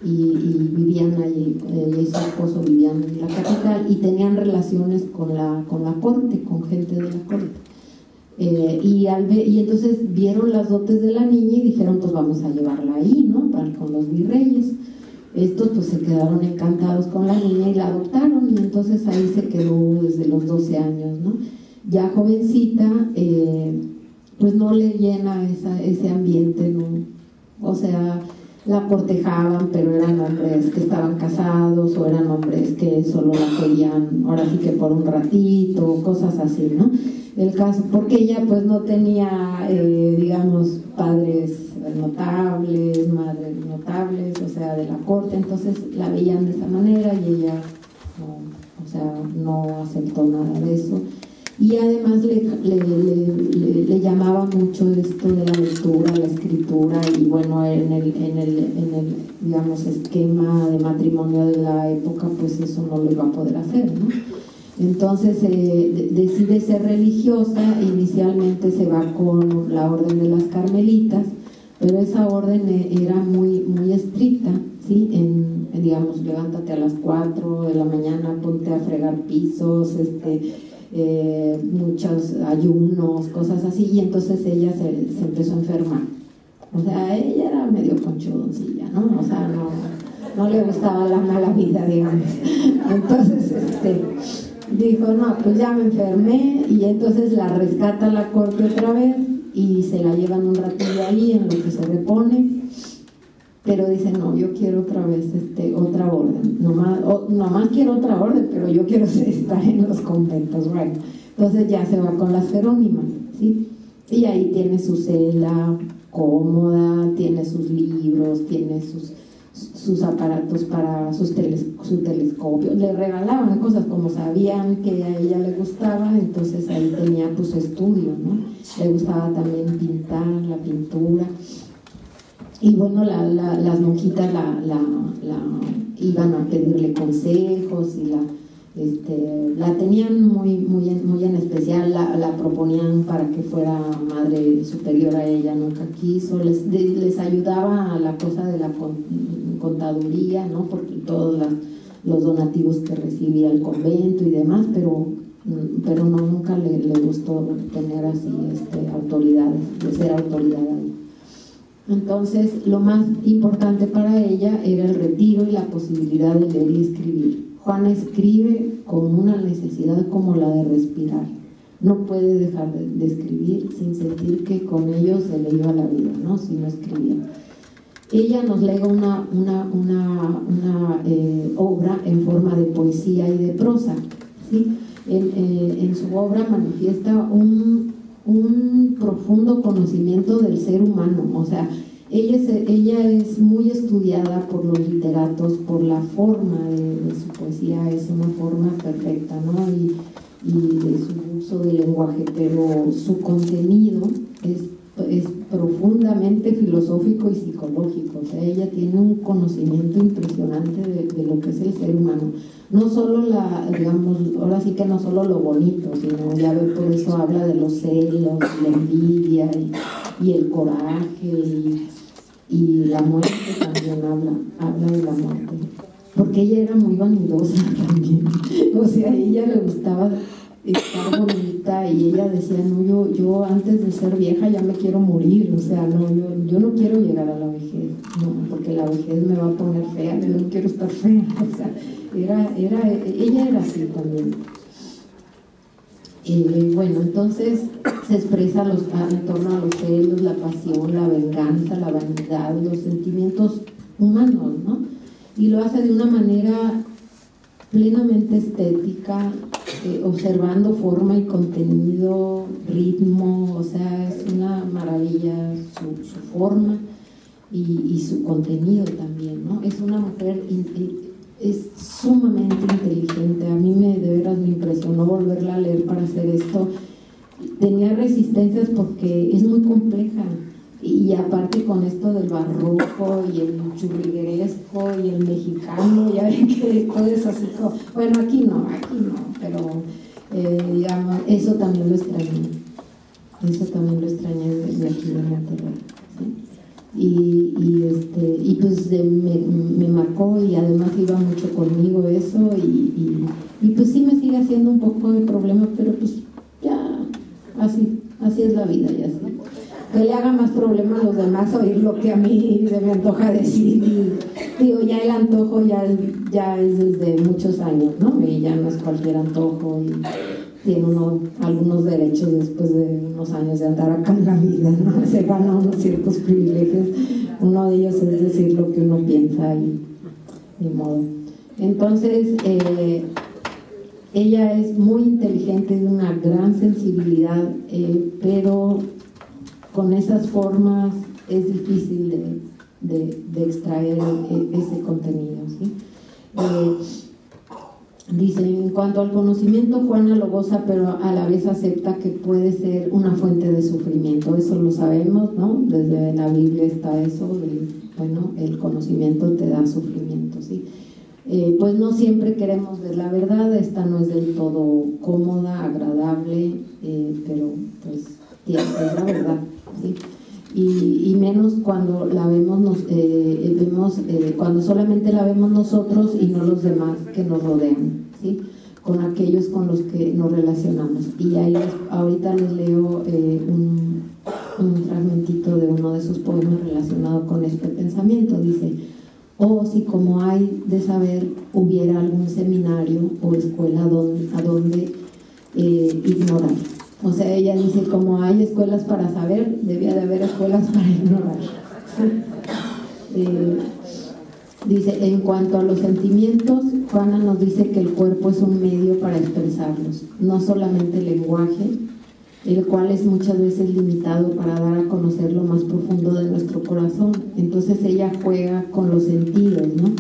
y vivían allí, ella y su esposo vivían en la capital y tenían relaciones con la corte, con gente de la corte. Y entonces vieron las dotes de la niña y dijeron, pues vamos a llevarla ahí, ¿no? Con los virreyes. Estos pues se quedaron encantados con la niña y la adoptaron, y entonces ahí se quedó desde los 12 años, ¿no? Ya jovencita, pues no le llena ese ambiente, ¿no? O sea, la cortejaban, pero eran hombres que estaban casados, o eran hombres que solo la querían, ahora sí que por un ratito, cosas así, ¿no? El caso, porque ella pues no tenía, digamos, padres notables, madres notables, o sea, de la corte, entonces la veían de esa manera y ella no aceptó nada de eso. Y además le llamaba mucho esto de la lectura, la escritura, y bueno, en el digamos, esquema de matrimonio de la época, pues eso no lo iba a poder hacer, ¿no? Entonces decide ser religiosa. Inicialmente se va con la orden de las Carmelitas, pero esa orden era muy, muy estricta, ¿sí? Digamos, levántate a las 4 de la mañana, ponte a fregar pisos, muchos ayunos, cosas así, y entonces ella se empezó a enfermar. O sea, ella era medio conchudoncilla, ¿no? O sea, no le gustaba la mala vida, digamos. Entonces, dijo, no, pues ya me enfermé, y entonces la rescata a la corte otra vez y se la llevan un ratillo ahí en lo que se repone, pero dice, no, yo quiero otra vez otra orden, nomás quiero otra orden, pero yo quiero estar en los conventos. Bueno, entonces ya se va con las Jerónimas, ¿sí? Y ahí tiene su celda cómoda, tiene sus libros, tiene sus aparatos para su telescopio, le regalaban cosas como sabían que a ella le gustaba, entonces ahí tenía pues estudio, ¿no? Le gustaba también pintar, la pintura, y bueno, las monjitas la iban a pedirle consejos y la tenían muy en especial, la proponían para que fuera madre superior a ella, nunca quiso, les ayudaba a la cosa de la contaduría, ¿no? Porque todos los donativos que recibía el convento y demás, pero no, nunca le gustó tener así autoridades, de ser autoridad ahí. Entonces, lo más importante para ella era el retiro y la posibilidad de leer y escribir. Juana escribe con una necesidad como la de respirar. No puede dejar de escribir sin sentir que con ello se le iba la vida, ¿no? Si no escribía. Ella nos lega una obra en forma de poesía y de prosa, ¿sí? En su obra manifiesta un profundo conocimiento del ser humano, o sea, ella es muy estudiada por los literatos, por la forma de su poesía, es una forma perfecta, ¿no? Y de su uso del lenguaje, pero su contenido es profundamente filosófico y psicológico, o sea, ella tiene un conocimiento impresionante de lo que es el ser humano, no solo digamos, ahora sí que no solo lo bonito, sino ya ve, por eso habla de los celos, la envidia y el coraje y la muerte también habla de la muerte, porque ella era muy vanidosa también, o sea, a ella le gustaba estar bonita y ella decía, no, yo antes de ser vieja ya me quiero morir, o sea, no, yo no quiero llegar a la vejez, no, porque la vejez me va a poner fea, yo no quiero estar fea, o sea, ella era así también. Bueno, entonces se expresa en torno a los celos, la pasión, la venganza, la vanidad, los sentimientos humanos, ¿no? Y lo hace de una manera plenamente estética, observando forma y contenido, ritmo, o sea, es una maravilla su forma y su contenido también, ¿no? Es una mujer, es sumamente inteligente, a mí de veras me impresionó volverla a leer para hacer esto, tenía resistencias porque es muy compleja. Y aparte con esto del barroco y el churrigueresco y el mexicano, ya ven que todo eso así como, bueno, aquí no, pero digamos, eso también lo extrañé de aquí de Monterrey, ¿sí? Y pues me marcó y además iba mucho conmigo eso y pues sí me sigue haciendo un poco de problema, pero pues ya, así es la vida y así. Que le haga más problema a los demás oír lo que a mí se me antoja decir. Y digo, ya el antojo ya es desde muchos años, ¿no? Y ya no es cualquier antojo y tiene algunos derechos después de unos años de andar acá en la vida, ¿no? Se gana unos ciertos privilegios. Uno de ellos es decir lo que uno piensa y ni modo. Entonces, ella es muy inteligente, de una gran sensibilidad, pero con esas formas es difícil de extraer ese contenido, ¿sí? Dice, en cuanto al conocimiento, Juana lo goza, pero a la vez acepta que puede ser una fuente de sufrimiento. Eso lo sabemos, ¿no? Desde la Biblia está eso, bueno, el conocimiento te da sufrimiento, ¿sí? Pues no siempre queremos ver la verdad, esta no es del todo cómoda, agradable, pero pues es la verdad, ¿sí? Y menos cuando la vemos, cuando solamente la vemos nosotros y no los demás que nos rodean, ¿sí? Con aquellos con los que nos relacionamos. Y ahí ahorita les leo un fragmentito de uno de sus poemas relacionado con este pensamiento. Dice: o si como hay de saber hubiera algún seminario o escuela a donde ignorar. O sea, ella dice, como hay escuelas para saber, debía de haber escuelas para ignorar. ¿Sí? Dice, en cuanto a los sentimientos, Juana nos dice que el cuerpo es un medio para expresarlos, no solamente el lenguaje, el cual es muchas veces limitado para dar a conocer lo más profundo de nuestro corazón. Entonces ella juega con los sentidos, ¿no?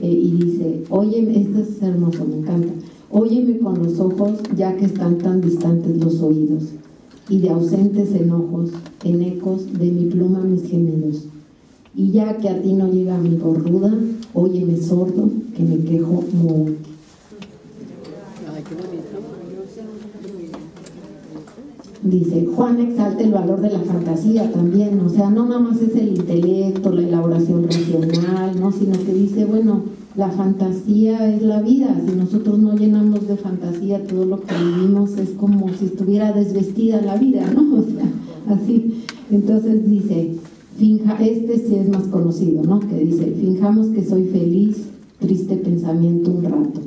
Y dice, óyeme, esto es hermoso, me encanta, óyeme con los ojos ya que están tan distantes los oídos, y de ausentes enojos, en ecos de mi pluma mis gemidos. Y ya que a ti no llega mi voz ruda, óyeme sordo, que me quejo mudo. Dice, Juana exalta el valor de la fantasía también, o sea, no nada más es el intelecto, la elaboración racional, ¿no? Sino que dice, bueno, la fantasía es la vida, si nosotros no llenamos de fantasía todo lo que vivimos, es como si estuviera desvestida la vida, ¿no? O sea, así. Entonces dice, este sí es más conocido, ¿no? Que dice, finjamos que soy feliz, triste pensamiento un rato.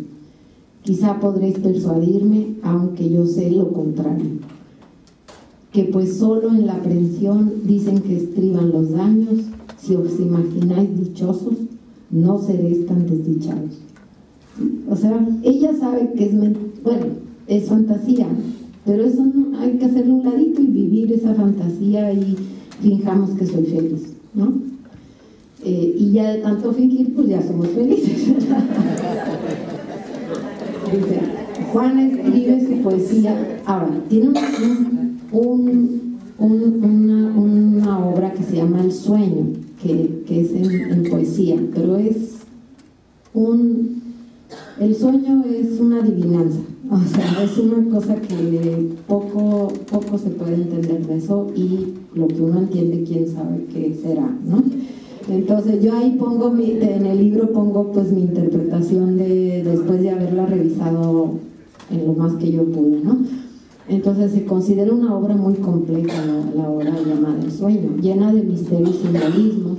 Quizá podréis persuadirme, aunque yo sé lo contrario. Que pues solo en la aprensión dicen que estriban los daños, si os imagináis dichosos, no seréis tan desdichados. O sea, ella sabe que es fantasía, pero eso no, hay que hacerlo a un ladito y vivir esa fantasía y finjamos que soy feliz, ¿no? Y ya de tanto fingir, pues ya somos felices. Dice, Juana escribe su poesía, ahora, tiene una obra que se llama El Sueño, que es en poesía, pero el sueño es una adivinanza, o sea, es una cosa que poco se puede entender de eso, y lo que uno entiende, quién sabe qué será, ¿no? Entonces yo ahí pongo, en el libro pongo pues mi interpretación después de haberla revisado en lo más que yo pude, ¿no? Entonces se considera una obra muy completa, la obra llamada El Sueño, llena de misterio y simbolismo.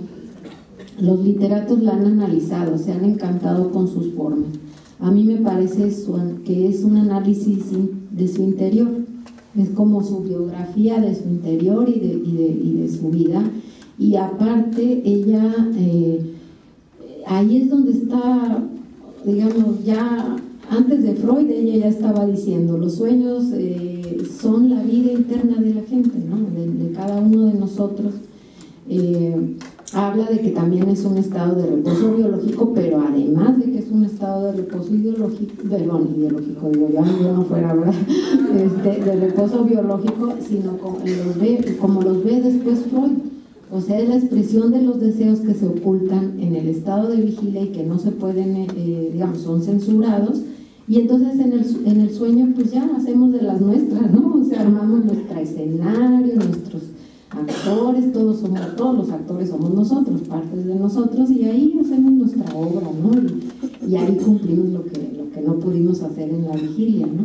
Los literatos la han analizado, se han encantado con sus formas. A mí me parece que es un análisis de su interior, es como su biografía de su interior y de su vida. Y aparte ella, ahí es donde está, digamos, ya antes de Freud ella ya estaba diciendo, los sueños son la vida interna de la gente, ¿no? de cada uno de nosotros. Habla de que también es un estado de reposo biológico, pero además de que es un estado de reposo ideológico, digo yo no fuera, ¿verdad? De reposo biológico, sino como los ve después Freud. O sea, es la expresión de los deseos que se ocultan en el estado de vigilia y que no se pueden, digamos, son censurados. Y entonces en el sueño pues ya hacemos de las nuestras, ¿no? O sea, armamos nuestro escenario, nuestros actores, todos los actores somos nosotros, partes de nosotros, y ahí hacemos nuestra obra, ¿no? Y ahí cumplimos lo que no pudimos hacer en la vigilia, ¿no?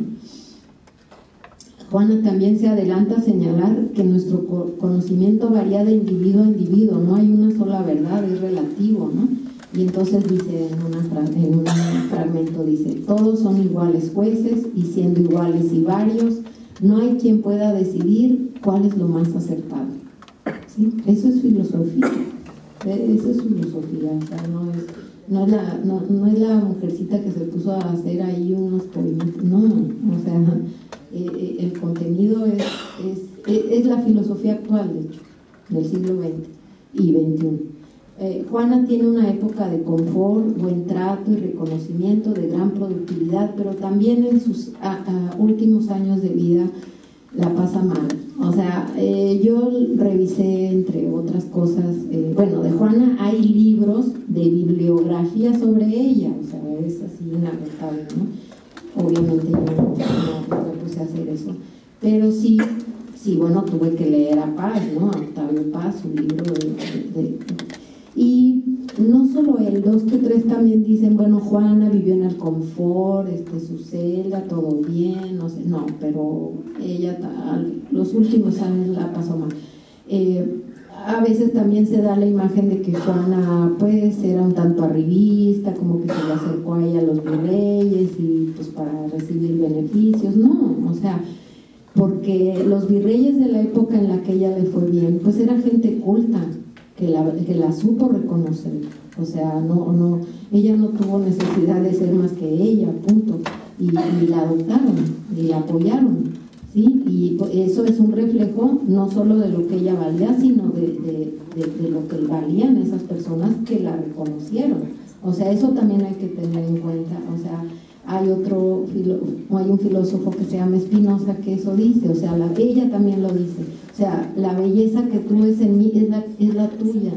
Juana también se adelanta a señalar que nuestro conocimiento varía de individuo a individuo, no hay una sola verdad, es relativo, ¿no? Y entonces dice en un fragmento, dice, todos son iguales jueces y siendo iguales y varios, no hay quien pueda decidir cuál es lo más acertado. ¿Sí? Eso es filosofía, eso es filosofía, o sea, no es la mujercita que se puso a hacer ahí unos poemas, no, o sea, el contenido es la filosofía actual, de hecho, del siglo XX y XXI. Juana tiene una época de confort, buen trato y reconocimiento, de gran productividad, pero también en sus últimos años de vida la pasa mal. O sea, yo revisé, entre otras cosas, de Juana hay libros de bibliografía sobre ella, o sea, es así inagotable, ¿no? Obviamente yo no me puse a hacer eso, pero sí, tuve que leer a Paz, ¿no? A Octavio Paz, su libro y no solo él, 2 que 3 también dicen, bueno, Juana vivió en el confort, su celda, todo bien, pero ella los últimos años la pasó mal. a veces también se da la imagen de que Juana pues era un tanto arribista, como que se le acercó a ella a los virreyes y pues para recibir beneficios. No, o sea, porque los virreyes de la época en la que ella le fue bien, pues era gente culta, que la supo reconocer. O sea, ella no tuvo necesidad de ser más que ella, punto. Y la adoptaron y la apoyaron. ¿Sí? Y eso es un reflejo no solo de lo que ella valía, sino de lo que valían esas personas que la reconocieron. O sea, eso también hay que tener en cuenta. O sea, hay un filósofo que se llama Spinoza que eso dice, o sea, ella también lo dice. O sea, la belleza que tú ves en mí es la tuya.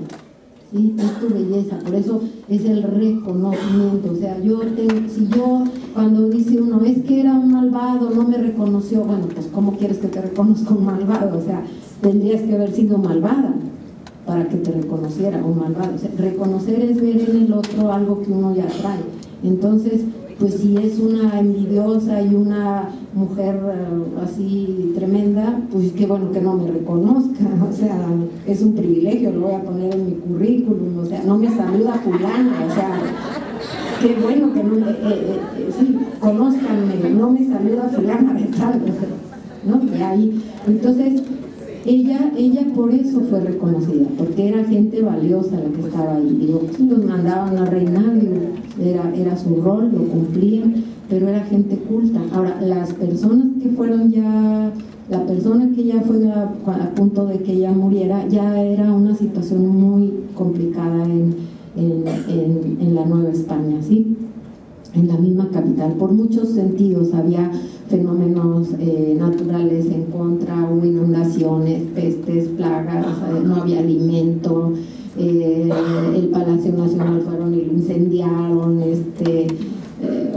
¿Sí? Es tu belleza, por eso es el reconocimiento. O sea, si yo cuando dice uno, es que era un malvado, no me reconoció, bueno, pues ¿cómo quieres que te reconozca un malvado? O sea, tendrías que haber sido malvada para que te reconociera un malvado. O sea, reconocer es ver en el otro algo que uno ya trae. Entonces, pues si es una envidiosa y una mujer así tremenda, pues qué bueno que no me reconozca. O sea, es un privilegio, lo voy a poner en mi currículum. O sea, no me saluda fulana, o sea, qué bueno que no sí, conózcanme, no me saluda fulana de tal, ¿no? De ahí. Entonces, ella por eso fue reconocida, porque era gente valiosa la que estaba ahí. Digo, los mandaban a reinar, digo, era su rol, lo cumplían, pero era gente culta. Ahora, las personas que fueron ya, la persona que ya fue a punto de que ella muriera, ya era una situación muy complicada en la Nueva España, ¿sí? En la misma capital, por muchos sentidos. Había fenómenos naturales en contra, hubo inundaciones, pestes, plagas, no había alimento, el Palacio Nacional fueron y lo incendiaron,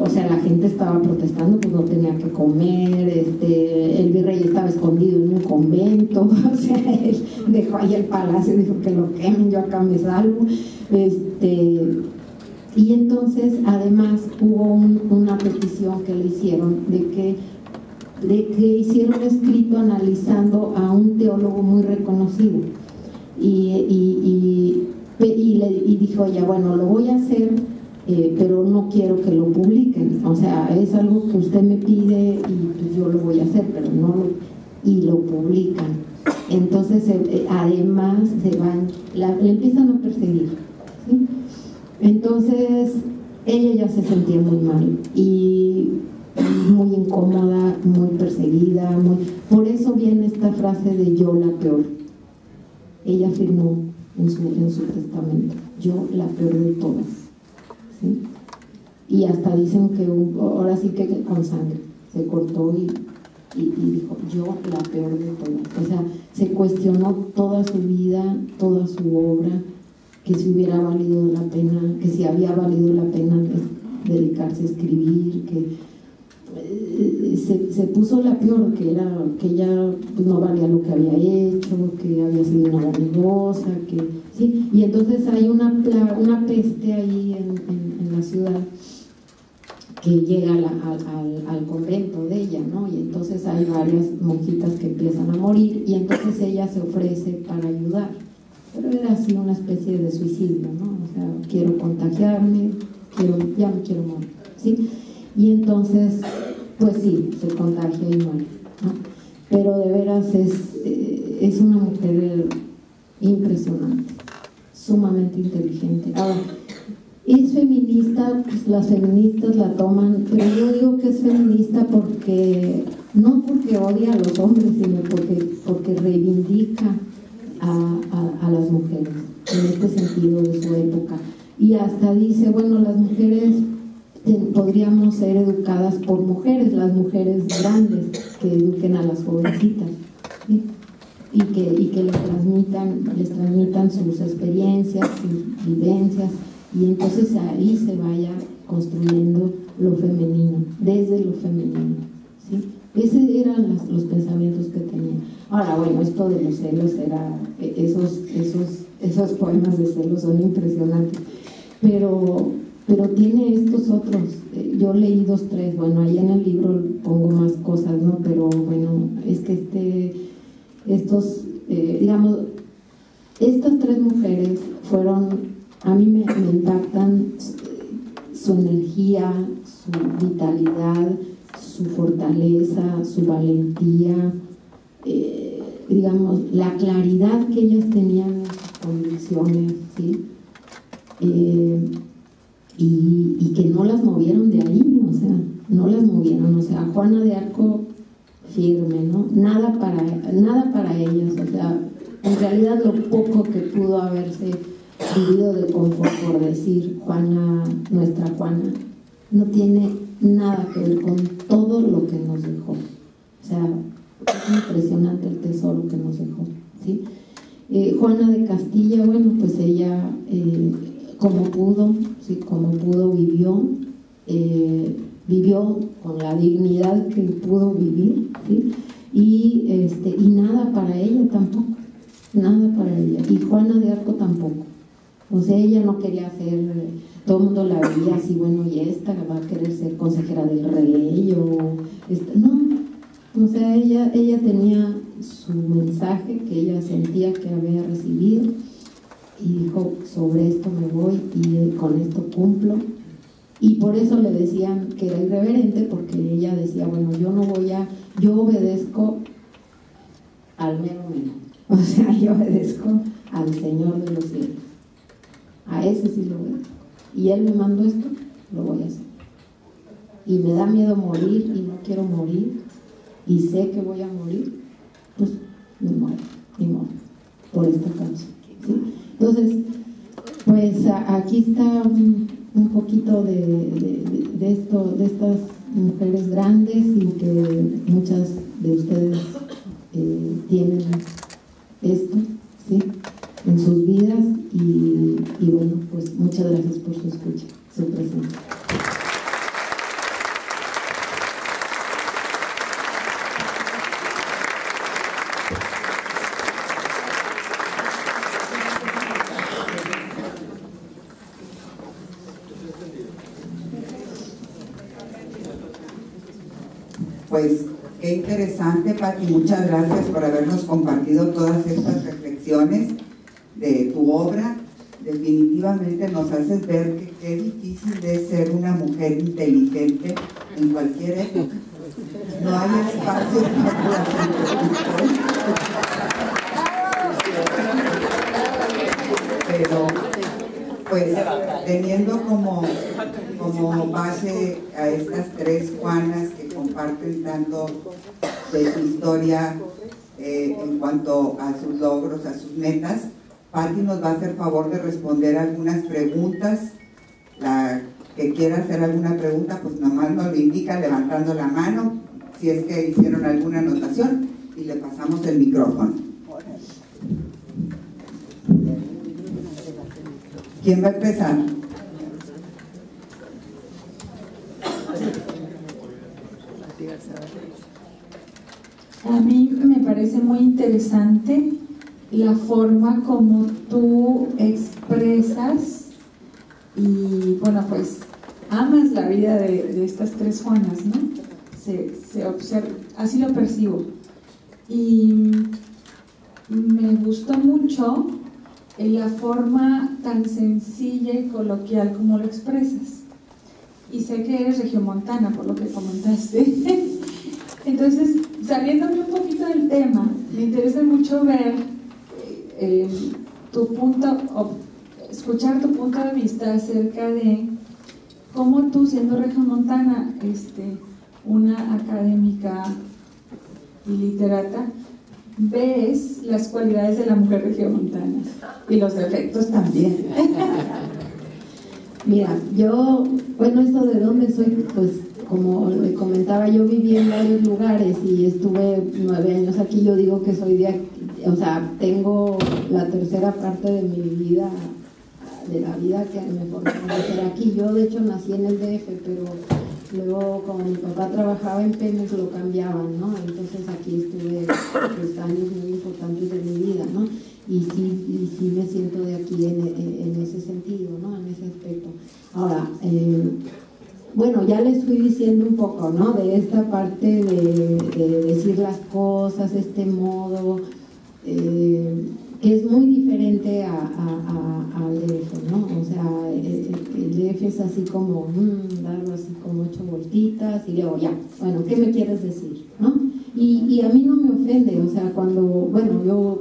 o sea, la gente estaba protestando, pues no tenía que comer, el virrey estaba escondido en un convento, o sea, él dejó ahí el palacio, dijo que lo quemen, yo acá me salvo, y entonces además hubo una petición que le hicieron de que hiciera un escrito analizando a un teólogo muy reconocido y dijo ella, bueno, lo voy a hacer, pero no quiero que lo publiquen, o sea, es algo que usted me pide y pues yo lo voy a hacer, pero no y lo publican. Entonces además le empiezan a perseguir, ¿sí? Entonces ella ya se sentía muy mal y muy incómoda, muy perseguida, por eso viene esta frase de yo la peor. Ella afirmó en su testamento, yo la peor de todas, ¿sí? Y hasta dicen que ahora sí que con sangre se cortó y dijo, yo la peor de todas. O sea, se cuestionó toda su vida, toda su obra, que si hubiera valido la pena, que si había valido la pena dedicarse a escribir, que se puso la peor, que ella pues, no valía lo que había hecho, que había sido una vanidosa, ¿sí? Y entonces hay una peste ahí en la ciudad que llega al convento de ella, ¿no? Y entonces hay varias monjitas que empiezan a morir y entonces ella se ofrece para ayudar. Pero era así una especie de suicidio, ¿no? O sea, quiero contagiarme, ya me quiero morir, ¿sí? Y entonces, pues sí, se contagia y muere, ¿no? Pero de veras es una mujer impresionante, sumamente inteligente. Ahora, es feminista, pues las feministas la toman, pero yo digo que es feminista no porque odia a los hombres, sino porque reivindica a las mujeres en este sentido de su época, y hasta dice, bueno, las mujeres podríamos ser educadas por mujeres, las mujeres grandes que eduquen a las jovencitas, ¿sí? y que les transmitan sus experiencias, sus vivencias, y entonces ahí se vaya construyendo lo femenino, desde lo femenino, ¿sí? Esos eran los pensamientos que tenía. Ahora, bueno, esto de los celos esos poemas de celos son impresionantes, pero tiene estos otros. Yo leí 2, 3, bueno, ahí en el libro pongo más cosas, ¿no? Pero bueno, es que estos, digamos, Estas tres mujeres fueron, a mí me impactan su energía, su vitalidad, su fortaleza, su valentía, digamos, la claridad que ellas tenían en sus convicciones, ¿sí? Y que no las movieron de ahí, o sea, no las movieron, o sea, Juana de Arco firme, ¿no? Nada para ellas, o sea, en realidad lo poco que pudo haberse vivido de confort por decir Juana, nuestra Juana, no tiene nada que ver con todo lo que nos dejó. O sea, es impresionante el tesoro que nos dejó, ¿sí? Juana de Castilla, bueno, pues ella como pudo, ¿sí? Como pudo vivió con la dignidad que pudo vivir, ¿sí? Y nada para ella tampoco, nada para ella. Y Juana de Arco tampoco. O sea, ella no quería ser, todo el mundo la veía así, bueno, y esta va a querer ser consejera del rey no, o sea, ella tenía su mensaje que ella sentía que había recibido y dijo, sobre esto me voy y con esto cumplo. Y por eso le decían que era irreverente, porque ella decía, bueno, yo obedezco al mero mero, o sea, yo obedezco al Señor de los cielos, a ese sí lo obedezco, y Él me mandó esto, lo voy a hacer, y me da miedo morir y no quiero morir, y sé que voy a morir, pues me muero, ni modo, por esta causa, ¿sí? Entonces, pues aquí está un poquito de esto, de estas mujeres grandes, y que muchas de ustedes tienen esto, ¿sí? En sus vidas, y bueno, pues muchas gracias por su escucha, su presencia. Pues qué interesante, Pati, muchas gracias por habernos compartido todas estas reflexiones de tu obra. Definitivamente nos haces ver que qué difícil es ser una mujer inteligente en cualquier época. No hay espacio para la pero pues teniendo como base a estas tres Juanas que comparten tanto de su historia en cuanto a sus logros, a sus metas, Pati nos va a hacer favor de responder algunas preguntas. La que quiera hacer alguna pregunta, pues nomás nos lo indica levantando la mano, si es que hicieron alguna anotación, y le pasamos el micrófono. ¿Quién va a empezar? A mí me parece muy interesante la forma como tú expresas y, bueno, pues amas la vida de estas tres Juanas, ¿no? Se observa, así lo percibo. Y me gustó mucho la forma tan sencilla y coloquial como lo expresas. Y sé que eres regiomontana, por lo que comentaste. Entonces, saliéndome un poquito del tema, me interesa mucho ver escuchar tu punto de vista acerca de cómo tú, siendo regiomontana, una académica y literata, ves las cualidades de la mujer regiomontana y los defectos también. Mira, bueno, esto de dónde soy, pues como le comentaba, yo viví en varios lugares y estuve 9 años aquí. Yo digo que soy de aquí, o sea, tengo la tercera parte de mi vida, de la vida que me formó de ser aquí. Yo de hecho nací en el DF, pero luego como mi papá trabajaba en Pemex lo cambiaban, ¿no? Entonces aquí estuve pues, años muy importantes de mi vida, ¿no? Y sí me siento de aquí en ese sentido, ¿no? En ese aspecto. Ahora, bueno, ya les fui diciendo un poco, ¿no? De esta parte de decir las cosas, este modo, que es muy diferente al DF, ¿no? O sea, el DF es así como, darlo así como 8 vueltitas y luego ya, bueno, ¿qué me quieres decir? ¿No? Y a mí no me ofende, o sea, cuando, bueno,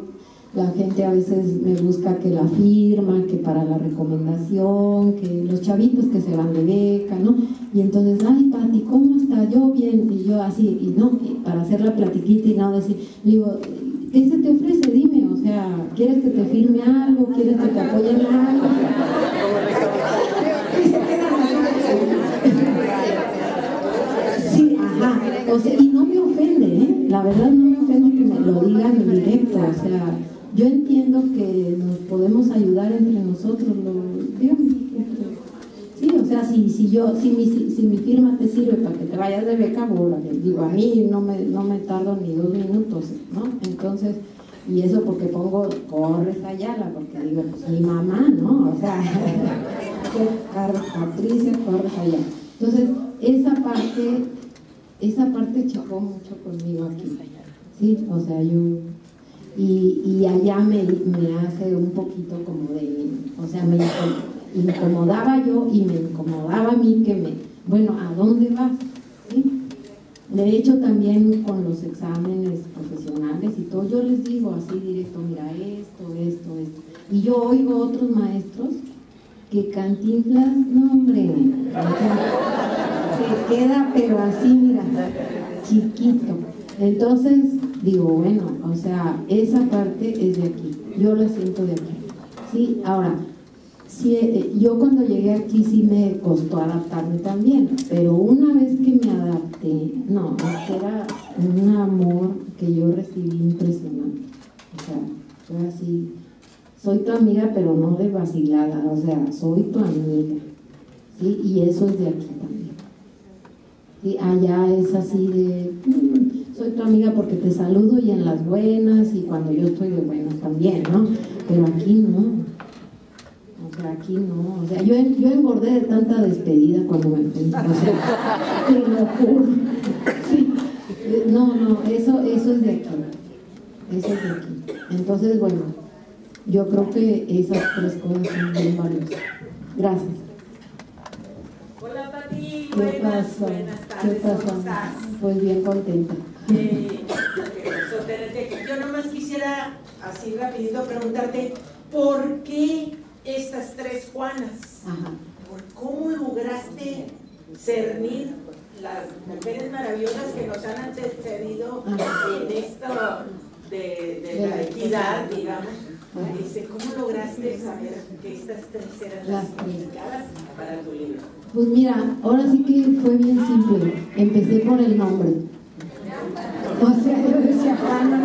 la gente a veces me busca que la firma, que para la recomendación, que los chavitos que se van de beca, ¿no? Y entonces, ay, Pati, ¿cómo está? Yo bien, y yo así, y no, para hacer la platiquita y no decir, digo, ¿qué se te ofrece? Dime, o sea, ¿quieres que te firme algo? ¿Quieres que te apoye en algo? Sí, ajá, o sea, y no me ofende, ¿eh? La verdad no me ofende que me lo digan en directo, o sea, yo entiendo que nos podemos ayudar entre nosotros, sí, o sea, si mi firma te sirve para que te vayas de beca, bueno, digo, a mí no me tardo ni 2 minutos, ¿no? Entonces, y eso porque pongo Corres Ayala, porque digo, pues mi mamá, ¿no? O sea, Patricia Corres Ayala. Entonces, esa parte chocó mucho conmigo aquí, ¿sí? O sea, y allá me hace un poquito como de, o sea, me incomodaba yo y me incomodaba a mí bueno, ¿a dónde vas? ¿Sí? De hecho, también con los exámenes profesionales y todo, yo les digo así directo, mira, esto. Y yo oigo otros maestros que Cantinflas, no hombre, se queda pero así, mira, chiquito. Entonces, digo, bueno, o sea, esa parte es de aquí, yo la siento de aquí, ¿sí? Ahora, sí, yo cuando llegué aquí sí me costó adaptarme también, pero una vez que me adapté, no, era un amor que yo recibí impresionante, o sea, fue así, soy tu amiga pero no de vacilada, o sea, soy tu amiga, ¿sí? Y eso es de aquí también, ¿sí? Allá es así de, soy tu amiga porque te saludo y en las buenas y cuando yo estoy de buenas también, ¿no? Pero aquí no. O sea, aquí no, o sea, yo engordé de tanta despedida cuando me fui, o sea, te lo juro. Sí. No, eso es de aquí, eso es de aquí. Entonces, bueno, yo creo que esas 3 cosas son bien valiosas. Gracias. Hola, Pati. ¿Qué pasó? Buenas tardes. ¿Qué pasó? ¿Cómo estás? Pues bien contenta. Yo nomás quisiera, así rapidito, preguntarte, ¿por qué estas 3 Juanas? Ajá. ¿Cómo lograste cernir las mujeres maravillosas que nos han antecedido en esto de la equidad, digamos? ¿Cómo lograste saber que estas 3 eran las indicadas para tu libro? Pues mira, ahora sí que fue bien simple. Empecé por el nombre. O sea, yo decía Juana.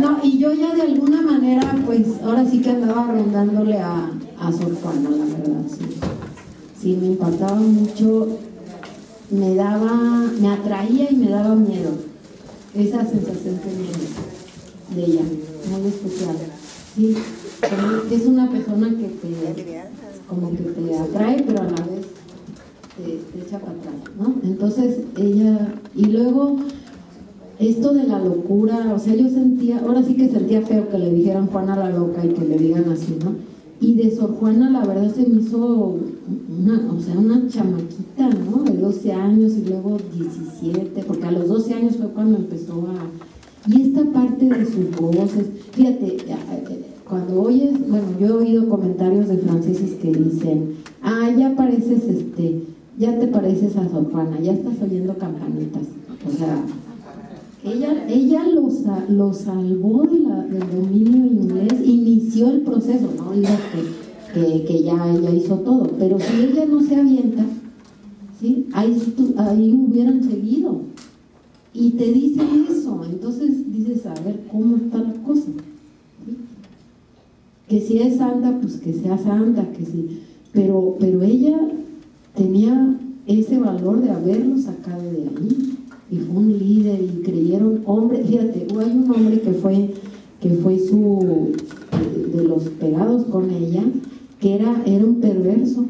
No, y yo ya de alguna manera, pues ahora sí que andaba rondándole a Sor Juana, la verdad, sí. Sí, me impactaba mucho, me atraía y me daba miedo. Esa sensación que de ella, muy especial. Sí, que es una persona que como que te atrae, pero a la vez te echa para atrás, ¿no? Entonces ella, y luego esto de la locura, o sea, yo sentía, ahora sí que sentía feo que le dijeran Juana la loca y que le digan así, ¿no? Y de Sor Juana la verdad se me hizo una chamaquita, ¿no? De 12 años y luego 17, porque a los 12 años fue cuando empezó y esta parte de sus voces, fíjate, cuando oyes, bueno, yo he oído comentarios de franceses que dicen, ya pareces, ya te pareces a Sor Juana, ya estás oyendo campanitas, o sea, ella lo salvó del dominio inglés, inició el proceso, no digo que ya ella hizo todo, pero si ella no se avienta, ¿sí? ahí hubieran seguido, y te dicen eso, entonces dices, a ver, ¿cómo está la cosa? ¿Sí? Que si es santa, pues que sea santa, que sí, pero ella tenía ese valor de haberlo sacado de ahí, y fue un líder, y creyeron, hombre, fíjate, hay un hombre que fue de los pegados con ella, que era un perverso,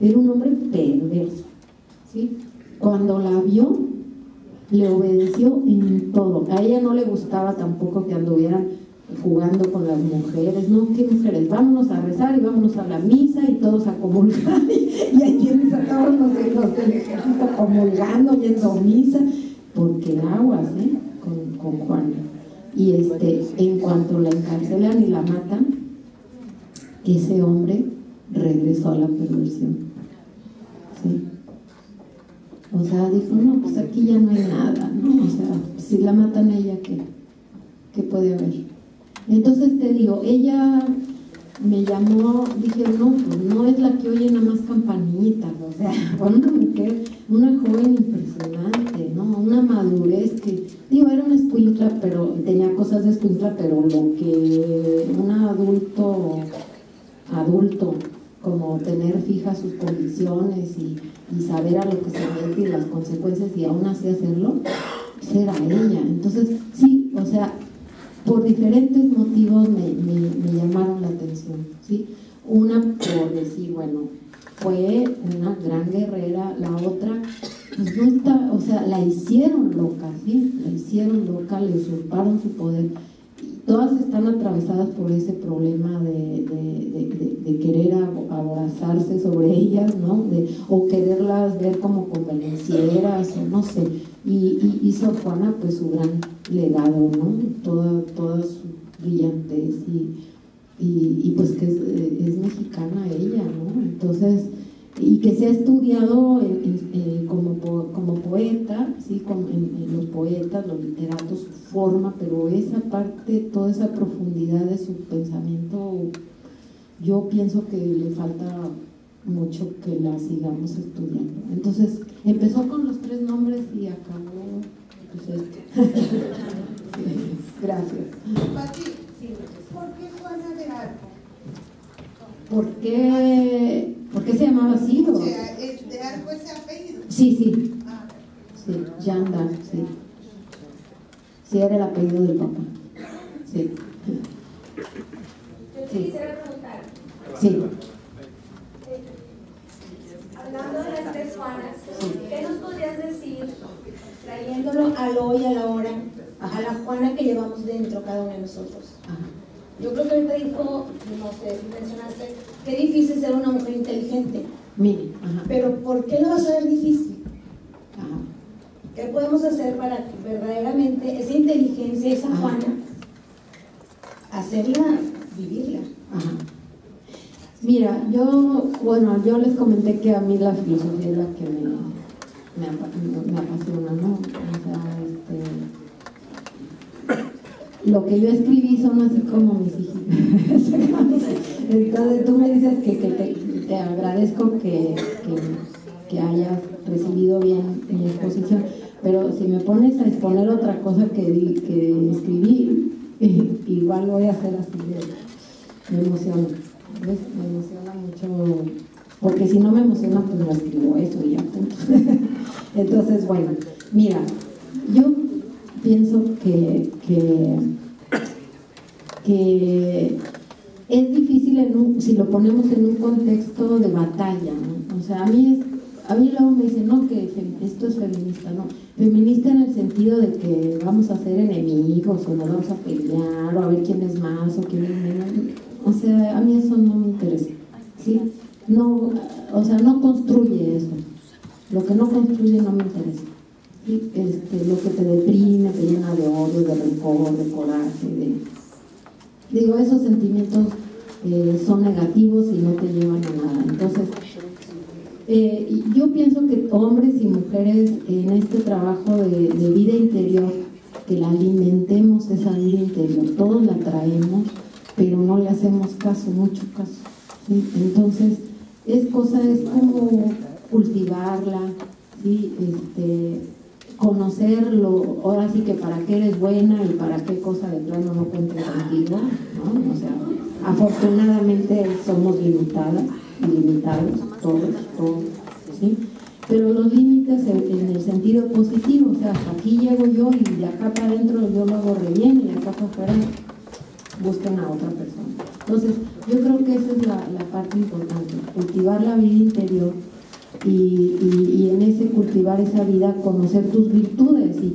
era un hombre perverso, ¿sí? Cuando la vio, le obedeció en todo. A ella no le gustaba tampoco que anduvieran jugando con las mujeres. No, ¿qué mujeres? Vámonos a rezar y vámonos a la misa y todos a comulgar. Y ahí tienes a todos los del ejército comulgando, yendo a misa, porque aguas, con Juana. Y en cuanto la encarcelan y la matan, ese hombre regresó a la perversión. ¿Sí? O sea, dijo, no, pues aquí ya no hay nada, ¿no? O sea, si la matan a ella, ¿qué puede haber? Entonces te digo, ella me llamó, dije, no, pues no es la que oye nada más campanitas, o sea, fue una mujer, una joven impresionante, ¿no? Una madurez que, digo, era una escuincla, pero tenía cosas de escuincla, pero lo que un adulto, como tener fijas sus convicciones y saber a lo que se mete y las consecuencias y aún así hacerlo, era ella. Entonces, sí, o sea, por diferentes motivos me llamaron la atención, ¿sí? Una por decir, bueno, fue una gran guerrera, la otra, pues no está, o sea, la hicieron loca, ¿sí? La hicieron loca, le usurparon su poder. Todas están atravesadas por ese problema de querer abrazarse sobre ellas, ¿no? O quererlas ver como convenencieras, o no sé. Y hizo Juana pues su gran legado, ¿no? Toda su brillantez y pues que es mexicana ella, ¿no? Entonces, y que se ha estudiado como poeta, ¿sí? En los poetas, los literatos, su forma, pero esa parte, toda esa profundidad de su pensamiento, yo pienso que le falta mucho que la sigamos estudiando. Entonces, empezó con los 3 nombres y acabó pues Gracias. Pati, ¿por qué Juana de Arco? ¿Por qué se llamaba así? O sea, ¿de Arco ese apellido? Sí. Sí, Jeanne d'Arc, sí. Sí, era el apellido del papá. Sí. Yo te quisiera preguntar. Sí. Hablando de las 3 Juanas, ¿qué nos podrías decir, trayéndolo al hoy, a la hora, a la Juana que llevamos dentro cada uno de nosotros? Yo creo que ahorita dijo, no sé, mencionaste, qué difícil ser una mujer inteligente. Mire, pero ¿por qué no va a ser difícil? ¿Qué podemos hacer para que verdaderamente esa inteligencia, esa Juana, hacerla, vivirla? Mira, yo les comenté que a mí la filosofía es la que me apasiona, ¿no? O sea, lo que yo escribí son así como mis hijitos. Entonces tú me dices que te agradezco que hayas recibido bien mi exposición, pero si me pones a exponer otra cosa que escribí, igual voy a hacer así, me emociona. ¿Ves? Me emociona mucho, porque si no me emociona, pues no escribo eso y ya, punto. Entonces, bueno, mira, yo pienso que es difícil si lo ponemos en un contexto de batalla, ¿no? O sea, a mí luego me dicen, no, que esto es feminista, no. Feminista en el sentido de que vamos a ser enemigos o nos vamos a pelear o a ver quién es más o quién es menos. O sea, a mí eso no me interesa, ¿sí? No, o sea, no construye eso. Lo que no construye no me interesa, ¿sí? Lo que te deprime, te llena de odio, de rencor, de coraje, digo, esos sentimientos son negativos y no te llevan a nada. Entonces, yo pienso que hombres y mujeres en este trabajo de vida interior, que la alimentemos esa vida interior, todos la traemos, pero no le hacemos caso, mucho caso, ¿sí? Entonces, es como cultivarla, ¿sí? Conocerlo, ahora sí que para qué eres buena y para qué cosa de plano no cuente contigo, ¿no? O sea, afortunadamente somos limitados, todos, ¿sí? Pero los límites en el sentido positivo, o sea, hasta aquí llego yo y de acá para adentro yo lo hago re bien y de acá para afuera busquen a otra persona. Entonces, yo creo que esa es la parte importante, cultivar la vida interior y en ese cultivar esa vida, conocer tus virtudes y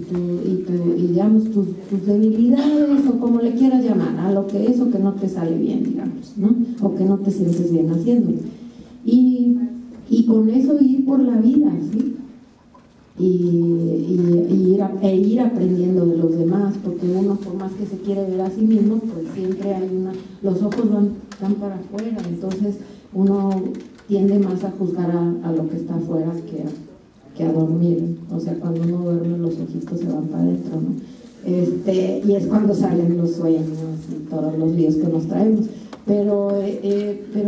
digamos tus debilidades, o como le quieras llamar, a lo que eso que no te sale bien, digamos, ¿no? O que no te sientes bien haciendo. Y con eso ir por la vida, ¿sí? Ir aprendiendo de los demás, porque uno, por más que se quiere ver a sí mismo, pues siempre hay los ojos van para afuera, entonces uno tiende más a juzgar a lo que está afuera que a dormir. O sea, cuando uno duerme, los ojitos se van para adentro, ¿no? Y es cuando salen los sueños y todos los líos que nos traemos. Pero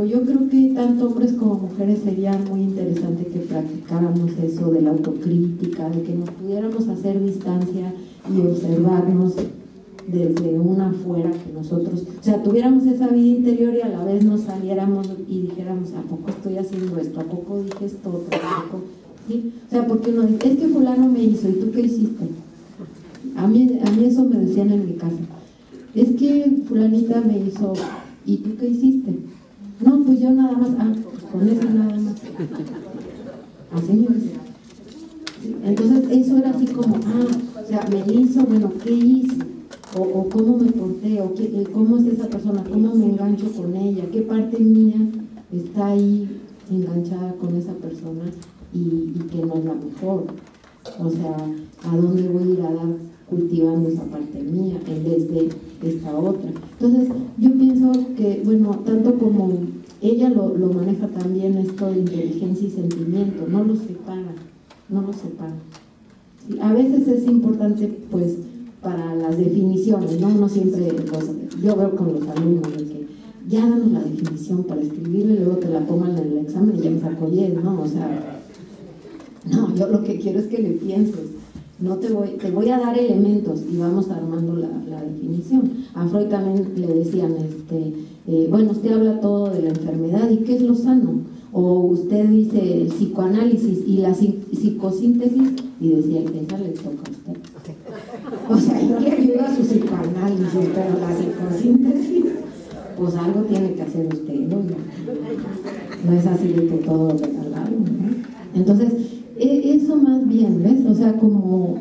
yo creo que tanto hombres como mujeres sería muy interesante que practicáramos eso de la autocrítica, de que nos pudiéramos hacer distancia y observarnos desde una afuera, que nosotros, o sea, tuviéramos esa vida interior y a la vez nos saliéramos y dijéramos, ¿a poco estoy haciendo esto? ¿A poco dije esto otro? ¿A poco? ¿Sí? O sea, porque uno dice, es que fulano me hizo, ¿y tú qué hiciste? A mí eso me decían en mi casa, es que fulanita me hizo, ¿y tú qué hiciste? No, pues yo nada más, pues con eso nada más. Así me decían. ¿Sí? Entonces eso era así como, o sea, me hizo, bueno, ¿qué hice? O cómo me porté, o cómo es esa persona, cómo me engancho con ella, qué parte mía está ahí enganchada con esa persona y que no es la mejor. O sea, ¿a dónde voy a ir a dar cultivando esa parte mía en vez de esta otra? Entonces yo pienso que, bueno, tanto como ella lo maneja también esto de inteligencia y sentimiento, no lo separa. ¿Sí? A veces es importante, pues, para las definiciones, ¿no? Uno siempre, yo veo con los alumnos de que ya danos la definición para escribirle y luego te la pongan en el examen y ya me sacó 10, ¿no? O sea, no, yo lo que quiero es que le pienses, te voy a dar elementos y vamos armando la definición. A Freud también le decían, bueno, usted habla todo de la enfermedad, ¿y qué es lo sano? O usted dice el psicoanálisis y la psicosíntesis, y decía, esa le toca a usted. O sea, yo le ayudo a su psicoanálisis, pero la psicosíntesis, pues algo tiene que hacer usted, ¿no? No es así de que todo regalado, ¿no? Entonces, eso más bien, ¿ves? O sea, como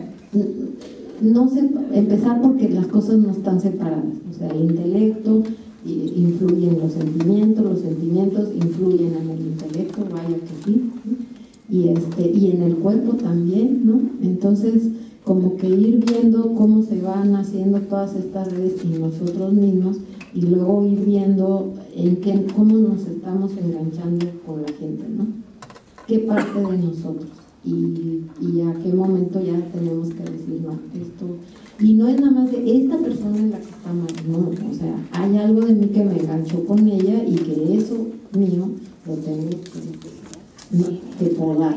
no sé, empezar porque las cosas no están separadas. O sea, el intelecto influye en los sentimientos influyen en el intelecto, vaya que sí, ¿no? Y en el cuerpo también, ¿no? Entonces, como que ir viendo cómo se van haciendo todas estas redes en nosotros mismos y luego ir viendo cómo nos estamos enganchando con la gente, ¿no? ¿Qué parte de nosotros? Y a qué momento ya tenemos que decir, no, esto, y no es nada más de esta persona en la que está mal, no, o sea, hay algo de mí que me enganchó con ella y que eso mío lo tengo que podar.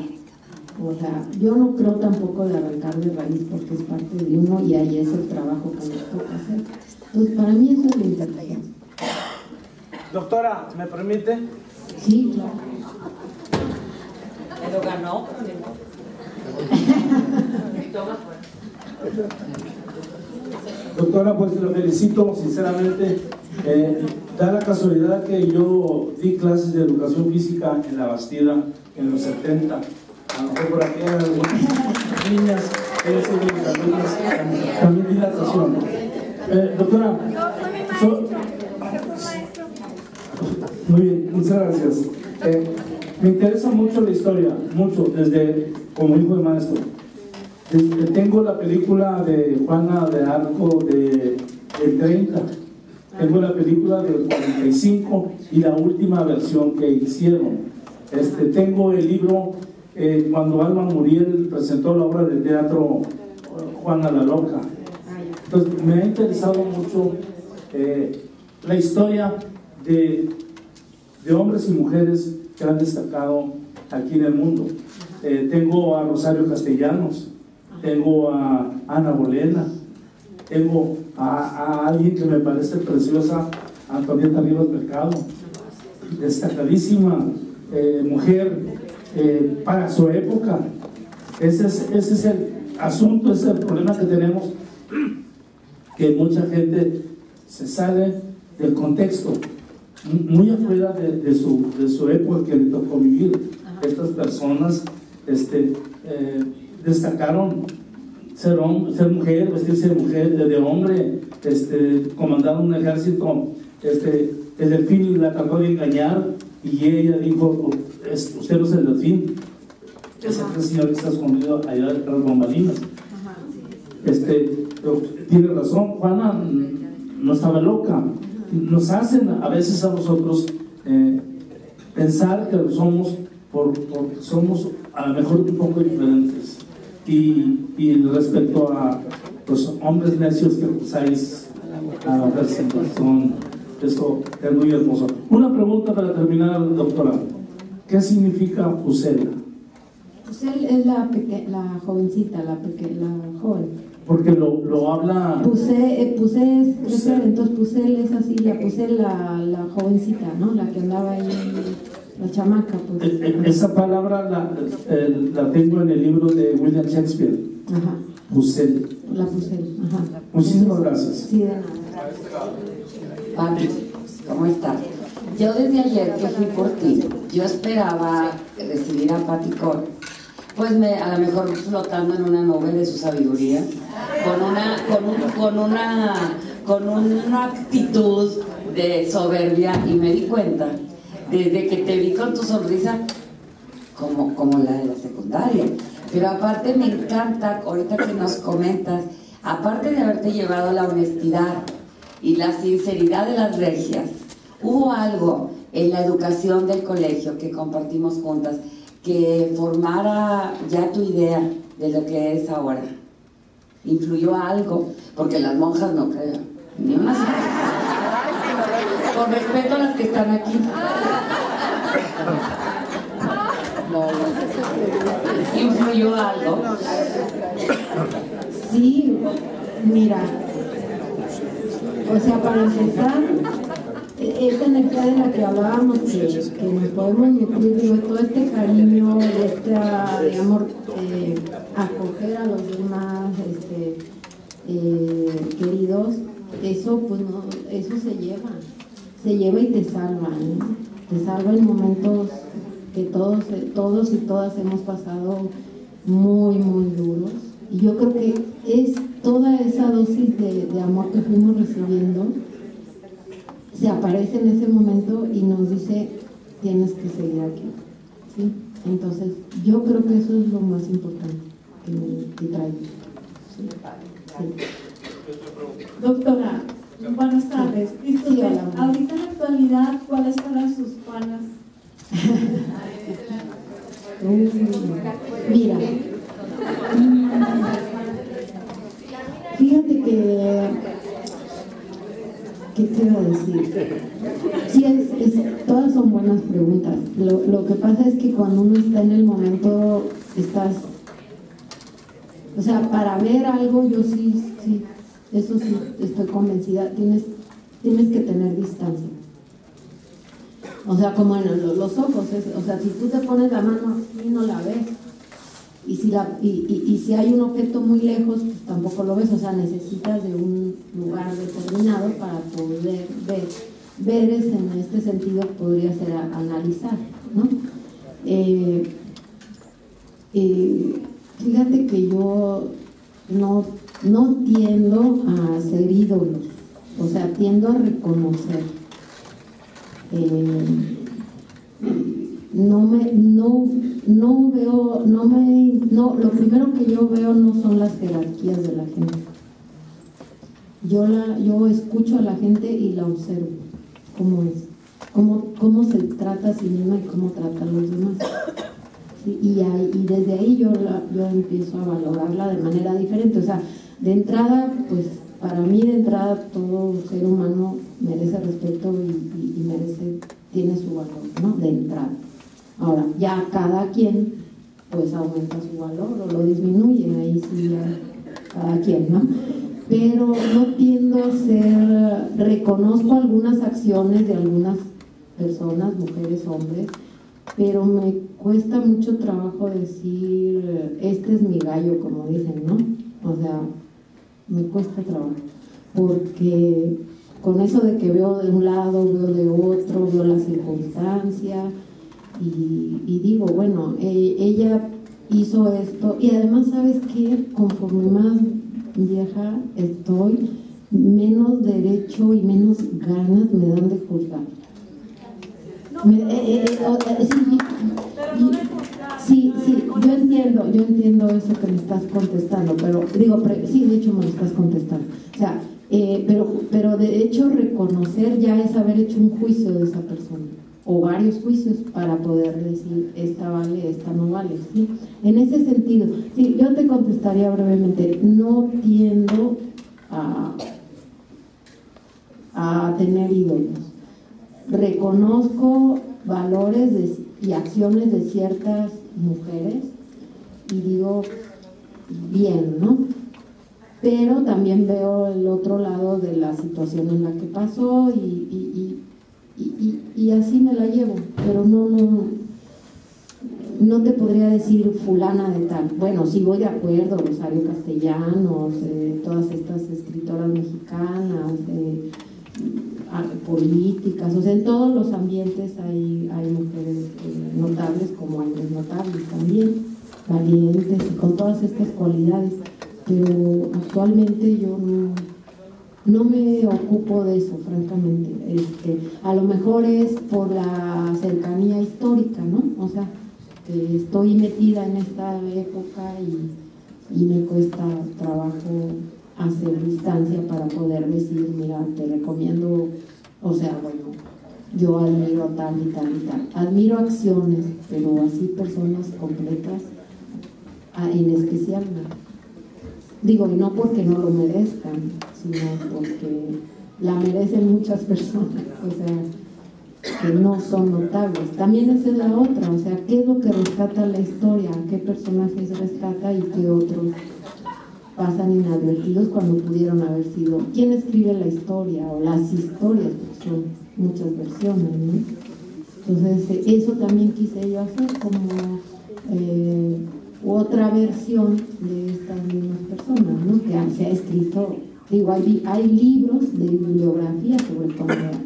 O sea, yo no creo tampoco de arrancar de raíz porque es parte de uno y ahí es el trabajo que nos toca hacer. Entonces, para mí eso es la inteligencia. Doctora, ¿me permite? Sí, claro. Me lo ganó, Doctora, pues lo felicito sinceramente. Da la casualidad que yo di clases de educación física en La Bastida en los 70. A lo mejor por aquí hay algunas niñas que han sido mis alumnas, también di natación. Doctora, muy bien, muchas gracias. Me interesa mucho la historia, mucho, desde como hijo de maestro. Tengo la película de Juana de Arco del 30, tengo la película del 45 y la última versión que hicieron. Tengo el libro, cuando Alma Muriel presentó la obra de teatro Juana la Loca. Entonces me ha interesado mucho la historia de hombres y mujeres que han destacado aquí en el mundo. Tengo a Rosario Castellanos, tengo a Ana Bolena, tengo a alguien que me parece preciosa, Antonieta Rivas Mercado, destacadísima mujer para su época. Ese es el asunto, ese es el problema que tenemos, que mucha gente se sale del contexto, muy afuera de su época que le tocó vivir. estas personas destacaron ser mujer, vestirse de mujer, de hombre, comandar un ejército. El delfín la trató de engañar y ella dijo: usted no es el delfín, es el señor que está escondido allá detrás de las bambalinas. Tiene razón, Juana no estaba loca. Nos hacen a veces a nosotros pensar que lo somos porque somos a lo mejor un poco diferentes. Y respecto a los hombres necios que usáis a la presentación, esto es muy hermoso. Una pregunta para terminar, doctora: ¿qué significa Pusela? Pusel es la jovencita, la joven. Porque lo habla. Pusé es, entonces Pusel es así, la jovencita, ¿no? La que andaba ahí, la chamaca. Pues. Esa palabra la tengo en el libro de William Shakespeare. Ajá. Pusel. La Pusel, ajá. Muchísimas gracias. Sí, de nada. Pati, ¿cómo estás? Yo desde ayer que fui por ti, yo esperaba recibir a Pati Cor, pues a lo mejor flotando en una nube de su sabiduría, con una actitud de soberbia, y me di cuenta, desde que te vi con tu sonrisa, como la de la secundaria. Pero aparte me encanta, ahorita que nos comentas, aparte de haberte llevado la honestidad y la sinceridad de las regias, hubo algo en la educación del colegio que compartimos juntas que formara ya tu idea de lo que eres ahora. ¿Influyó algo? Porque las monjas no creo, ni una sola. Con respeto a las que están aquí. ¿Influyó algo? Sí, mira, o sea, para empezar, esta energía de la que hablábamos, que nos podemos nutrir, todo este cariño, de amor, acoger a los demás, queridos, eso pues no, eso se lleva y te salva, ¿no? Te salva en momentos que todos y todas hemos pasado muy, muy duros. Y yo creo que es toda esa dosis de amor que fuimos recibiendo, se aparece en ese momento y nos dice: tienes que seguir aquí, ¿sí? Entonces yo creo que eso es lo más importante que traigo, ¿sí? Sí. Doctora, buenas tardes. Sí, hola. Ahorita en la actualidad, ¿cuáles fueron sus Juanas? Mira, fíjate que ¿qué te iba a decir? Sí, todas son buenas preguntas. Lo que pasa es que cuando uno está en el momento, o sea, para ver algo, yo sí, eso sí, estoy convencida, tienes que tener distancia. O sea, como en los ojos, o sea, si tú te pones la mano aquí no la ves. Y si hay un objeto muy lejos, pues tampoco lo ves. O sea, necesitas de un lugar determinado para poder ver. Ver es, en este sentido, podría ser analizar, ¿no? Fíjate que yo no tiendo a ser ídolos, o sea, tiendo a reconocer. Lo primero que yo veo no son las jerarquías de la gente. Yo escucho a la gente y la observo, cómo es, cómo se trata a sí misma y cómo trata a los demás. ¿Sí? Y desde ahí yo empiezo a valorarla de manera diferente. O sea, de entrada, pues para mí de entrada todo ser humano merece respeto y tiene su valor, ¿no? De entrada. Ahora, ya cada quien pues aumenta su valor o lo disminuye, ahí sí ya cada quien, ¿no? Pero no tiendo a reconozco algunas acciones de algunas personas, mujeres, hombres, pero me cuesta mucho trabajo decir, este es mi gallo, como dicen, ¿no? O sea, me cuesta trabajo, porque con eso de que veo de un lado, veo de otro, veo la circunstancia, y digo, bueno, ella hizo esto, y además, ¿sabes qué? Conforme más vieja estoy, menos derecho y menos ganas me dan de juzgar. Sí, yo entiendo eso que me estás contestando, pero digo, sí, de hecho me lo estás contestando. O sea, pero de hecho reconocer ya es haber hecho un juicio de esa persona, o varios juicios para poder decir, esta vale, esta no vale, ¿sí? En ese sentido, sí, yo te contestaría brevemente, no tiendo a tener ídolos. Reconozco valores y acciones de ciertas mujeres y digo, bien, ¿no? Pero también veo el otro lado de la situación en la que pasó y así me la llevo, pero no te podría decir fulana de tal. Bueno, sí voy de acuerdo, Rosario Castellanos, todas estas escritoras mexicanas, políticas, o sea, en todos los ambientes hay mujeres notables como hombres notables también, valientes y con todas estas cualidades, pero actualmente yo no me ocupo de eso, francamente. A lo mejor es por la cercanía histórica, ¿no? O sea, que estoy metida en esta época y me cuesta trabajo hacer distancia para poder decir, mira, te recomiendo, o sea, bueno, yo admiro tal y tal y tal. Admiro acciones, pero así personas completas, en especial no. Digo, y no porque no lo merezcan, sino porque la merecen muchas personas, o sea, que no son notables. También esa es la otra, o sea, ¿qué es lo que rescata la historia? ¿Qué personajes rescata y qué otros pasan inadvertidos cuando pudieron haber sido? ¿Quién escribe la historia o las historias? Porque son muchas versiones, ¿no? Entonces, eso también quise yo hacer como otra versión de estas mismas personas, ¿no? Que se ha escrito, digo, hay libros de bibliografía sobre Juana de Arco.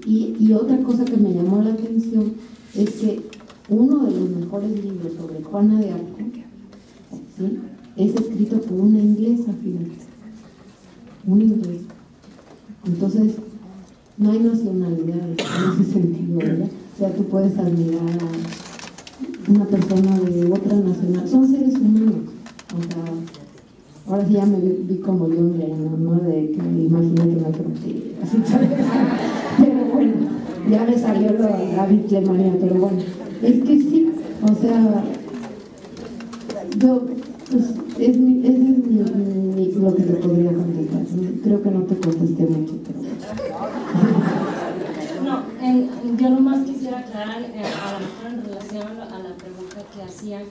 Y otra cosa que me llamó la atención es que uno de los mejores libros sobre Juana de Arco, ¿sí?, es escrito por una inglesa, fíjate, una inglesa. Entonces, no hay nacionalidades en ese sentido, ¿verdad? O sea, tú puedes admirar a una persona de otra nacionalidad, son seres humanos. O sea, ahora sí ya me vi como John Lennon, ¿no? De que imagínate una frontera, así, ¿sabes? Pero bueno, ya me salió la bitlemanía, pero bueno, es que sí, o sea, yo, pues, es lo que te podría contestar. Creo que no te contesté mucho, pero no, yo nomás quisiera aclarar, a lo mejor en relación a la pregunta que hacían,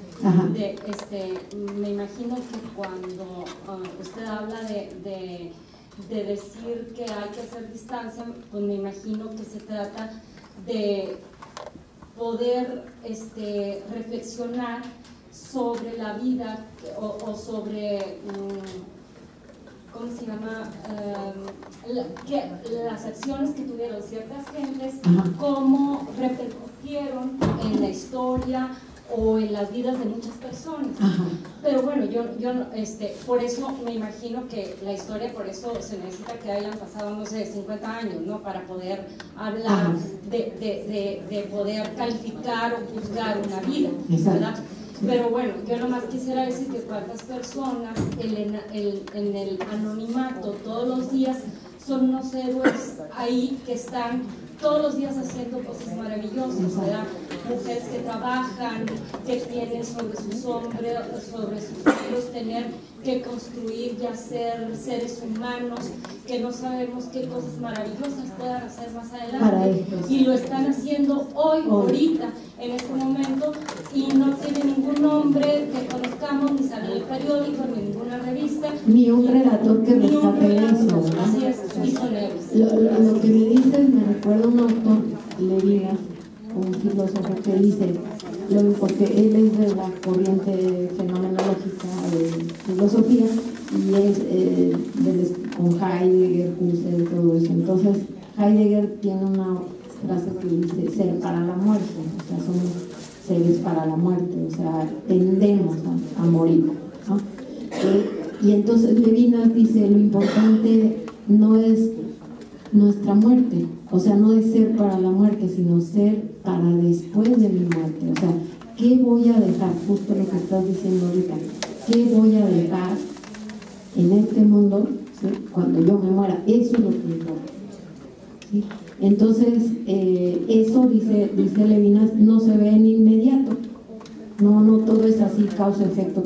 me imagino que cuando usted habla de decir que hay que hacer distancia, pues me imagino que se trata de poder reflexionar sobre la vida o sobre, ¿cómo se llama? Las acciones que tuvieron ciertas gentes, cómo repercutieron en la historia o en las vidas de muchas personas. Pero bueno, yo por eso me imagino que la historia, por eso se necesita que hayan pasado, no sé, 50 años, ¿no? Para poder hablar de poder calificar o juzgar una vida, ¿verdad? Pero bueno, yo nomás quisiera decir que cuántas personas en el anonimato todos los días son unos héroes ahí que están todos los días haciendo cosas maravillosas, ¿verdad? Mujeres que trabajan, que tienen sobre sus hombros tener que construir y hacer seres humanos, que no sabemos qué cosas maravillosas puedan hacer más adelante, y lo están haciendo hoy, ahorita, en este momento, y no tiene ningún nombre que conozcamos, ni sale en el periódico, ni en ninguna revista, ni un relator que rescate eso. Así es, y son héroes. Lo que me dices me recuerda a un autor, Levinas, un filósofo que dice, porque él es de la corriente fenomenológica de filosofía y es con Heidegger, Husserl, todo eso. Entonces Heidegger tiene una frase que dice ser para la muerte, o sea, somos seres para la muerte, o sea, tendemos a morir, ¿no? Y entonces Levinas dice, lo importante no es nuestra muerte, o sea, no es ser para la muerte, sino ser para después de mi muerte, o sea, ¿qué voy a dejar? Justo lo que estás diciendo ahorita, ¿qué voy a dejar en este mundo, ¿sí?, cuando yo me muera? Eso es lo que importa, ¿sí? Entonces, eso dice Levinas, no se ve en inmediato, no todo es así, causa-efecto,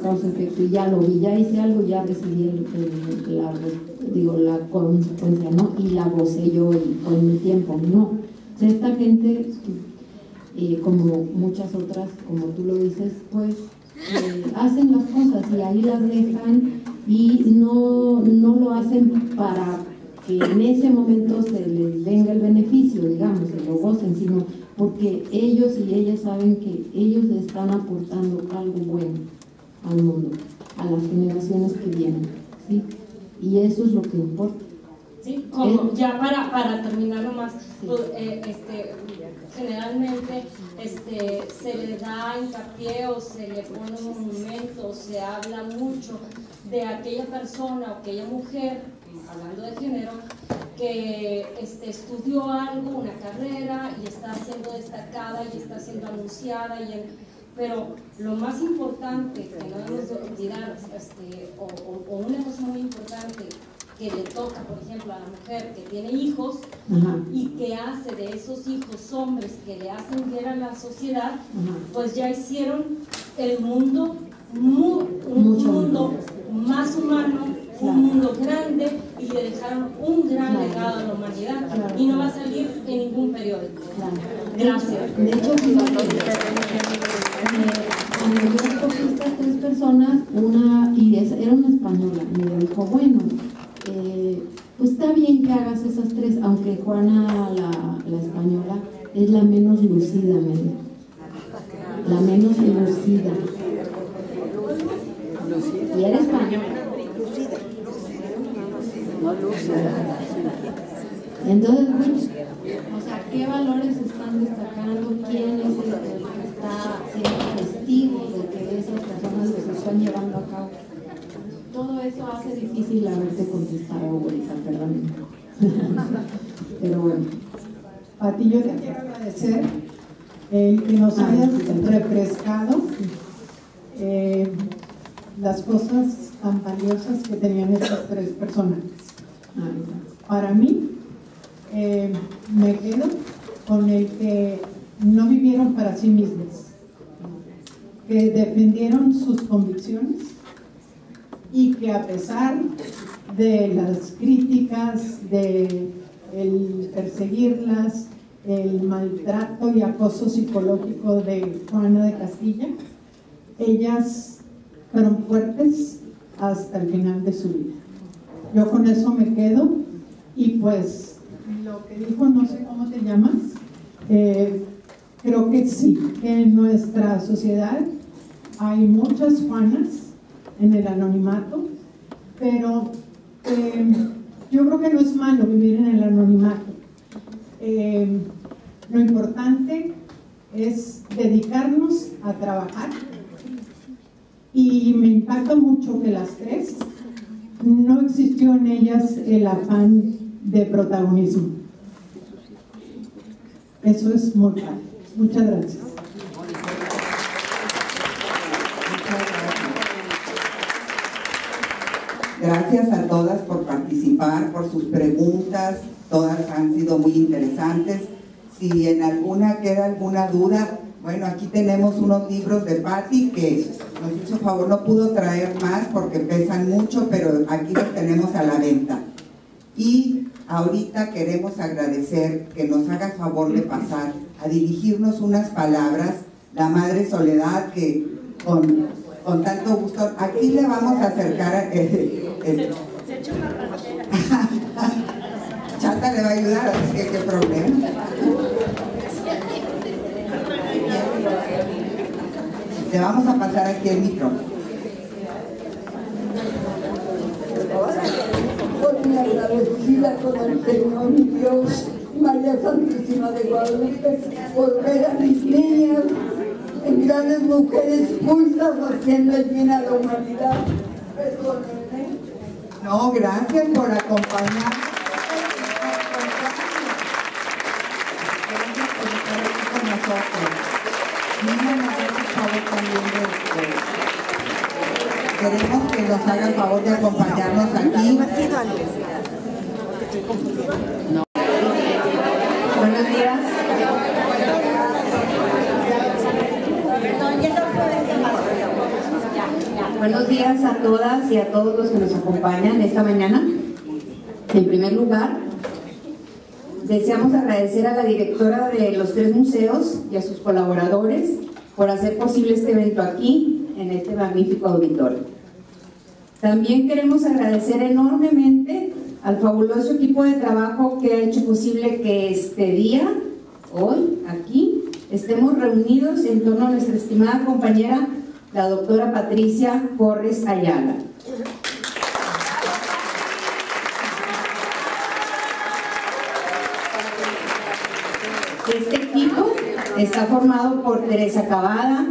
y ya lo vi, ya hice algo, ya recibí la consecuencia, ¿no? Y la gocé yo y fue mi tiempo, no. O sea, esta gente, como muchas otras, como tú lo dices, pues hacen las cosas y ahí las dejan y no lo hacen para que en ese momento se les venga el beneficio, digamos, se lo gocen, sino porque ellos y ellas saben que ellos le están aportando algo bueno al mundo, a las generaciones que vienen, ¿sí? Y eso es lo que importa. Sí, como ya para terminar nomás, sí. Pues, generalmente se le da hincapié o se le pone un monumento, se habla mucho de aquella persona o aquella mujer, hablando de género, que estudió algo, una carrera y está siendo destacada y está siendo anunciada, pero lo más importante que no debemos de olvidar, o una cosa muy importante que le toca, por ejemplo, a la mujer que tiene hijos, ajá, y que hace de esos hijos hombres que le hacen bien a la sociedad, ajá, pues ya hicieron el mundo un mundo más humano, un mundo grande, y le dejaron un gran legado a la humanidad, y no va a salir en ningún periódico. Gracias. De hecho, cuando yo escogí estas 3 personas, era una española, me dijo, bueno, pues está bien que hagas esas 3, aunque Juana, la española, es la menos lucida, la menos lucida. Y era española. Entonces, bueno, o sea, ¿qué valores están destacando? ¿Quién es el que está siendo testigo de que esas personas los están llevando a cabo? Todo eso hace difícil haberte contestado, abuelita, perdón. Pero bueno. Pati, yo te quiero agradecer que nos hayas refrescado las cosas tan valiosas que tenían estas 3 personas. Para mí, me quedo con el que no vivieron para sí mismos, que defendieron sus convicciones y que a pesar de las críticas, de el perseguirlas, el maltrato y acoso psicológico de Juana de Castilla, ellas fueron fuertes hasta el final de su vida. Yo con eso me quedo, y pues lo que dijo, no sé cómo te llamas, creo que sí, que en nuestra sociedad hay muchas Juanas en el anonimato, pero yo creo que no es malo vivir en el anonimato. Lo importante es dedicarnos a trabajar, y me impacta mucho que las 3 no existió en ellas el afán de protagonismo. Eso es muy padre. Muchas gracias. Gracias a todas por participar, por sus preguntas, todas han sido muy interesantes. Si en alguna queda alguna duda, bueno, aquí tenemos unos libros de Patti que nos hizo favor, no pudo traer más porque pesan mucho, pero aquí los tenemos a la venta. Y ahorita queremos agradecer que nos haga favor de pasar a dirigirnos unas palabras la Madre Soledad, que con tanto gusto, aquí le vamos a acercar se echa una ranchera. Chata le va a ayudar, así que qué problema. Le vamos a pasar aquí el micrófono. Muy agradecida con el Señor mi Dios María Santísima de Guadalupe, por ver a mis niñas en grandes mujeres cultas haciendo el bien a la humanidad. Perdónenme. No, gracias por acompañarnos. Gracias por estar aquí con nosotros. Niña, nos hace favor también queremos que nos haga el favor de acompañarnos aquí. No. Buenos días. Buenos días a todas y a todos los que nos acompañan esta mañana. En primer lugar, deseamos agradecer a la directora de los 3 museos y a sus colaboradores por hacer posible este evento aquí, en este magnífico auditorio. También queremos agradecer enormemente al fabuloso equipo de trabajo que ha hecho posible que este día, hoy, aquí, estemos reunidos en torno a nuestra estimada compañera, la doctora Patricia Corres Ayala. Este equipo está formado por Teresa Cavada,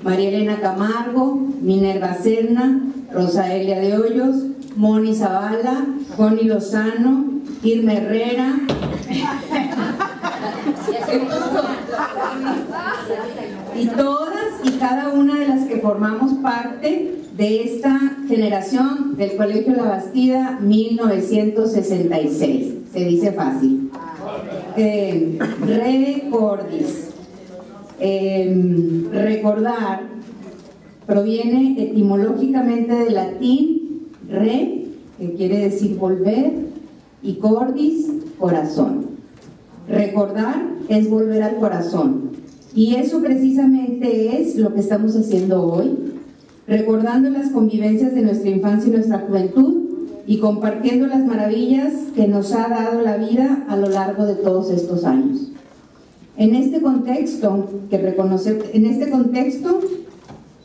María Elena Camargo, Minerva Serna, Rosaelia de Hoyos, Moni Zavala, Connie Lozano, Irma Herrera y todas y cada una de las que formamos parte de esta generación del Colegio La Bastida 1966. Se dice fácil. Recordis. Recordar proviene etimológicamente del latín re, que quiere decir volver, y cordis, corazón. Recordar es volver al corazón, y eso precisamente es lo que estamos haciendo hoy, recordando las convivencias de nuestra infancia y nuestra juventud y compartiendo las maravillas que nos ha dado la vida a lo largo de todos estos años. En este contexto,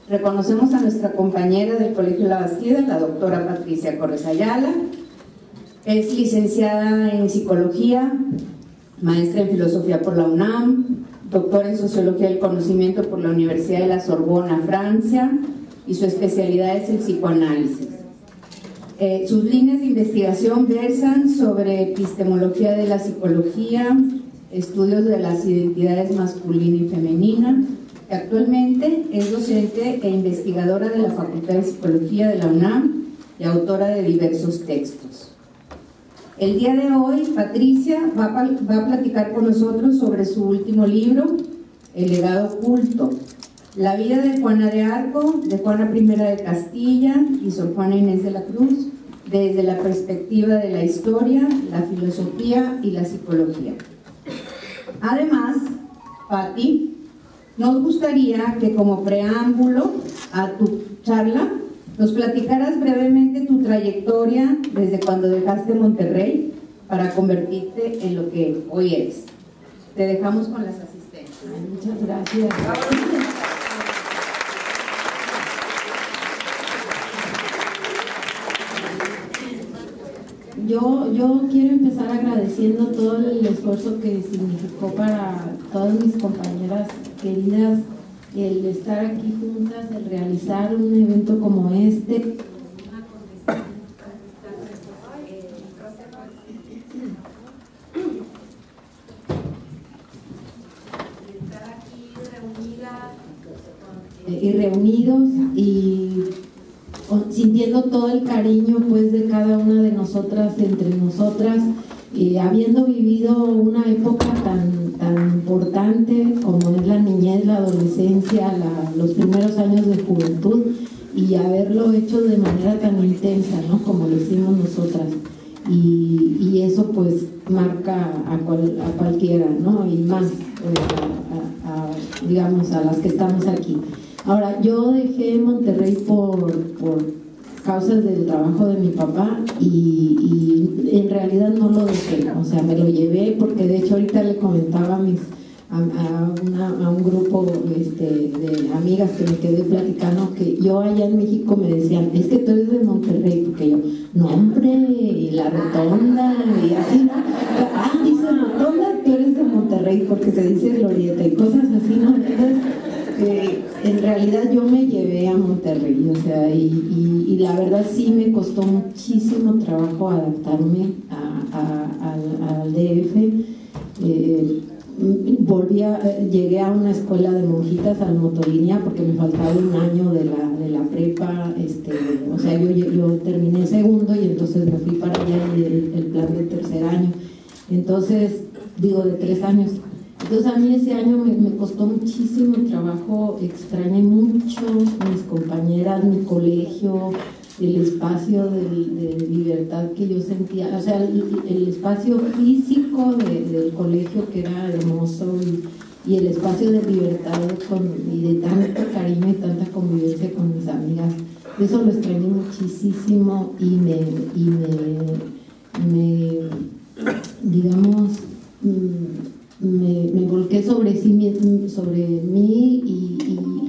reconocemos a nuestra compañera del Colegio La Bastida, la doctora Patricia Corres Ayala. Es licenciada en Psicología, maestra en Filosofía por la UNAM, doctora en Sociología del Conocimiento por la Universidad de la Sorbona, Francia, y su especialidad es el psicoanálisis. Sus líneas de investigación versan sobre epistemología de la psicología, estudios de las identidades masculina y femenina. Actualmente es docente e investigadora de la Facultad de Psicología de la UNAM y autora de diversos textos. El día de hoy, Patricia va a platicar con nosotros sobre su último libro, El legado oculto, la vida de Juana de Arco, de Juana I de Castilla y Sor Juana Inés de la Cruz, desde la perspectiva de la historia, la filosofía y la psicología. Además, Pati, nos gustaría que como preámbulo a tu charla nos platicaras brevemente tu trayectoria desde cuando dejaste Monterrey para convertirte en lo que hoy eres. Te dejamos con las asistentes. Muchas gracias. Yo quiero empezar agradeciendo todo el esfuerzo que significó para todas mis compañeras queridas el estar aquí juntas, el realizar un evento como este. Y reunidos y sintiendo todo el cariño pues de cada una de nosotras entre nosotras, habiendo vivido una época tan importante como es la niñez, la adolescencia, los primeros años de juventud, y haberlo hecho de manera tan intensa, ¿no? Como lo hicimos nosotras, y eso pues marca a cualquiera, ¿no? Y más digamos a las que estamos aquí. Ahora, yo dejé Monterrey por causas del trabajo de mi papá y en realidad no lo dejé, o sea, me lo llevé porque de hecho ahorita le comentaba a mis a un grupo de amigas que me quedé platicando, que yo allá en México me decían, es que tú eres de Monterrey, porque yo, no hombre, y la Rotonda, y así, ¿no? Dice Rotonda, tú eres de Monterrey, porque se dice Glorieta y cosas así, ¿no? Entonces, en realidad yo me llevé a Monterrey, o sea, y la verdad sí me costó muchísimo trabajo adaptarme al DF. Llegué a una escuela de monjitas al Motolínea porque me faltaba un año de la prepa, o sea, yo terminé segundo y entonces me fui para allá el plan de tercer año, entonces, de 3 años. Entonces a mí ese año me costó muchísimo trabajo, extrañé mucho mis compañeras, mi colegio, el espacio de libertad que yo sentía, o sea, el espacio físico del colegio que era hermoso y el espacio de libertad y de tanto cariño y tanta convivencia con mis amigas, eso lo extrañé muchísimo y me volqué sobre mí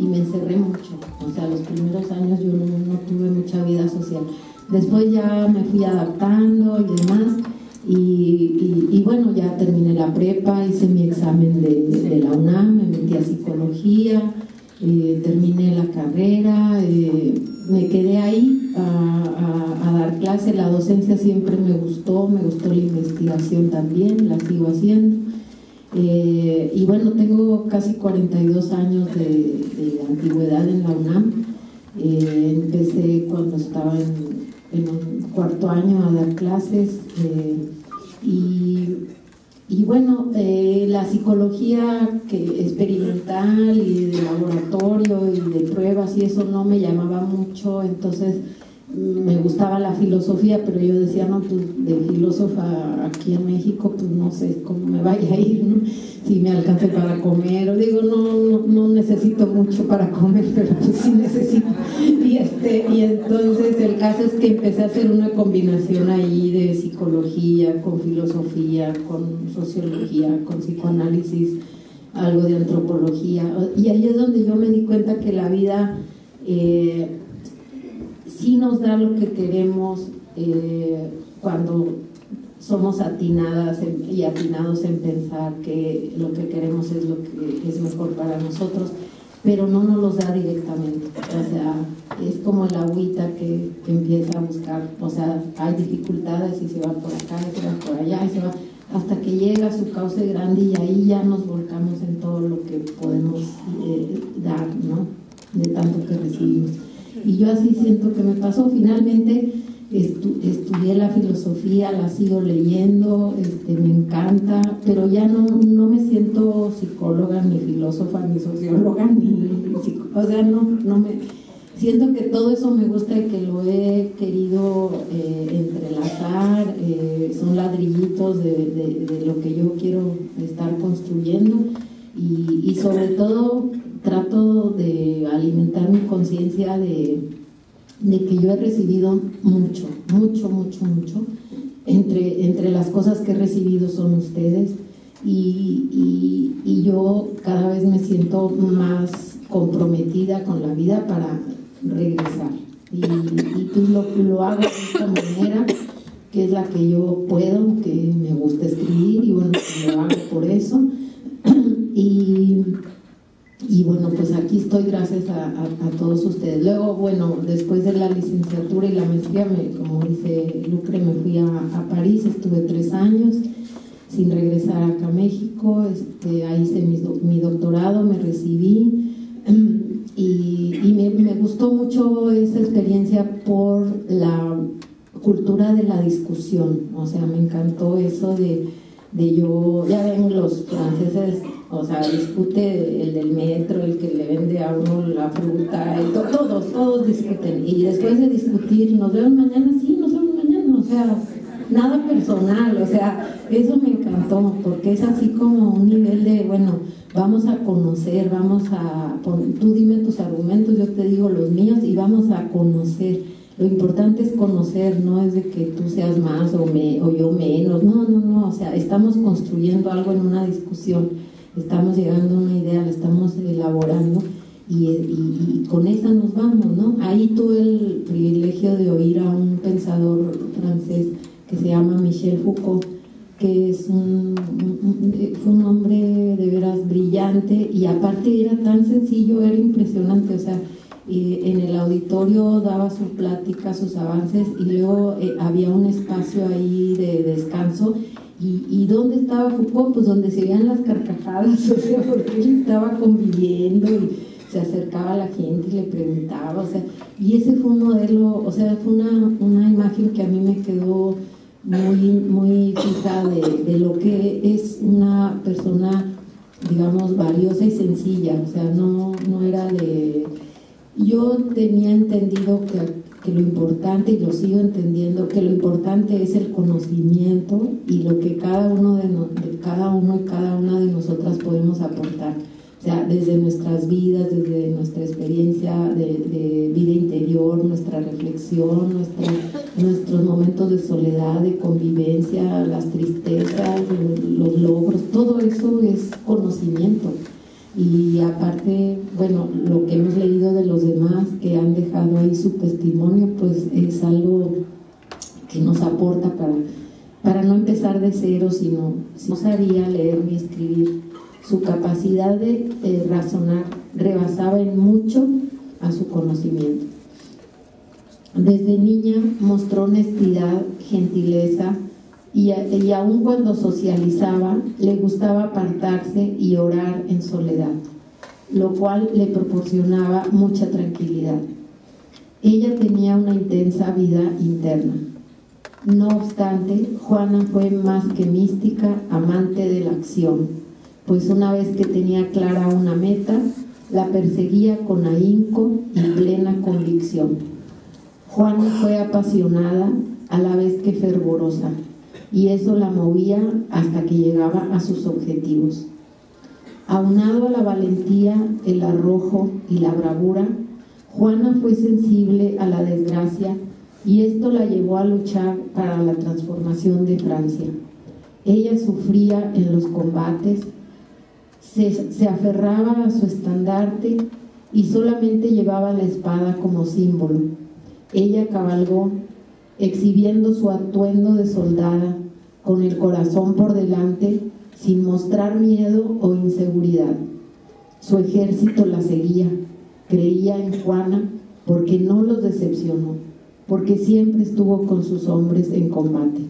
y me encerré mucho. O sea, los primeros años yo no tuve mucha vida social. Después ya me fui adaptando y demás. Y bueno, ya terminé la prepa, hice mi examen de la UNAM, me metí a psicología, terminé la carrera, me quedé ahí a dar clase. La docencia siempre me gustó la investigación también, la sigo haciendo. Y bueno, tengo casi 42 años de antigüedad en la UNAM. Empecé cuando estaba en un cuarto año a dar clases y bueno, la psicología experimental y de laboratorio y de pruebas y eso no me llamaba mucho, entonces me gustaba la filosofía, pero yo decía, no, pues de filósofa aquí en México, pues no sé cómo me vaya a ir, ¿no? Si me alcance para comer, o digo, no necesito mucho para comer, pero pues sí necesito. Y entonces el caso es que empecé a hacer una combinación ahí de psicología, con filosofía, con sociología, con psicoanálisis, algo de antropología, y ahí es donde yo me di cuenta que la vida sí nos da lo que queremos cuando somos atinadas y atinados en pensar que lo que queremos es lo que es mejor para nosotros, pero no nos los da directamente. O sea, es como el agüita que empieza a buscar, o sea, hay dificultades y se va por acá, y se va por allá, y se va hasta que llega a su cauce grande y ahí ya nos volcamos en todo lo que podemos dar, ¿no? De tanto que recibimos. Y yo así siento que me pasó. Finalmente estudié la filosofía, la sigo leyendo, me encanta, pero ya no me siento psicóloga, ni filósofa, ni socióloga, o sea, no me siento que todo eso me gusta y que lo he querido entrelazar, son ladrillitos de lo que yo quiero estar construyendo y sobre todo trato de alimentar mi conciencia de que yo he recibido mucho. Entre las cosas que he recibido son ustedes y yo cada vez me siento más comprometida con la vida para regresar. Y pues lo hago de esta manera, que es la que yo puedo, que me gusta escribir y bueno, lo hago por eso. Y bueno, pues aquí estoy gracias a todos ustedes. Luego, bueno, después de la licenciatura y la maestría, como dice Lucre, me fui a París, estuve 3 años sin regresar acá a México, ahí hice mi doctorado, me recibí y me gustó mucho esa experiencia por la cultura de la discusión. O sea, me encantó eso de yo, ya ven los franceses, o sea, discute el del metro, el que le vende a uno la fruta, todos discuten. Y después de discutir, ¿nos vemos mañana? Sí, nos vemos mañana. O sea, nada personal, o sea, eso me encantó, porque es así como un nivel de, bueno, vamos a conocer, tú dime tus argumentos, yo te digo los míos y vamos a conocer. Lo importante es conocer, no es de que tú seas más o yo menos, no, o sea, estamos construyendo algo en una discusión estamos llegando a una idea, la estamos elaborando y con esa nos vamos, ¿no? Ahí tuve el privilegio de oír a un pensador francés que se llama Michel Foucault, que es fue un hombre de veras brillante y aparte era tan sencillo, era impresionante, o sea, en el auditorio daba su plática, sus avances y luego había un espacio ahí de descanso y ¿dónde estaba Foucault? Pues donde se veían las carcajadas, o sea, porque él estaba conviviendo y se acercaba a la gente y le preguntaba, o sea, y ese fue un modelo, o sea, fue una imagen que a mí me quedó muy fija de lo que es una persona, digamos, valiosa y sencilla, o sea, no era de... Yo tenía entendido que lo importante, y lo sigo entendiendo, que lo importante es el conocimiento y lo que cada uno y cada una de nosotras podemos aportar. O sea, desde nuestras vidas, desde nuestra experiencia de vida interior, nuestra reflexión, nuestros momentos de soledad, de convivencia, las tristezas, los logros, todo eso es conocimiento. Y aparte, bueno, lo que hemos leído de los demás que han dejado ahí su testimonio, pues es algo que nos aporta para no empezar de cero, sino no sabía leer ni escribir. Su capacidad de razonar rebasaba en mucho a su conocimiento. Desde niña mostró honestidad, gentileza y aun cuando socializaba le gustaba apartarse y orar en soledad, lo cual le proporcionaba mucha tranquilidad. Ella tenía una intensa vida interna. No obstante, Juana fue más que mística, amante de la acción, pues una vez que tenía clara una meta, la perseguía con ahínco y plena convicción. Juana fue apasionada a la vez que fervorosa, y eso la movía hasta que llegaba a sus objetivos. Aunado a la valentía, el arrojo y la bravura, Juana fue sensible a la desgracia y esto la llevó a luchar para la transformación de Francia. Ella sufría en los combates, se aferraba a su estandarte y solamente llevaba la espada como símbolo. Ella cabalgó, exhibiendo su atuendo de soldada, con el corazón por delante, sin mostrar miedo o inseguridad. Su ejército la seguía, creía en Juana porque no los decepcionó, porque siempre estuvo con sus hombres en combate.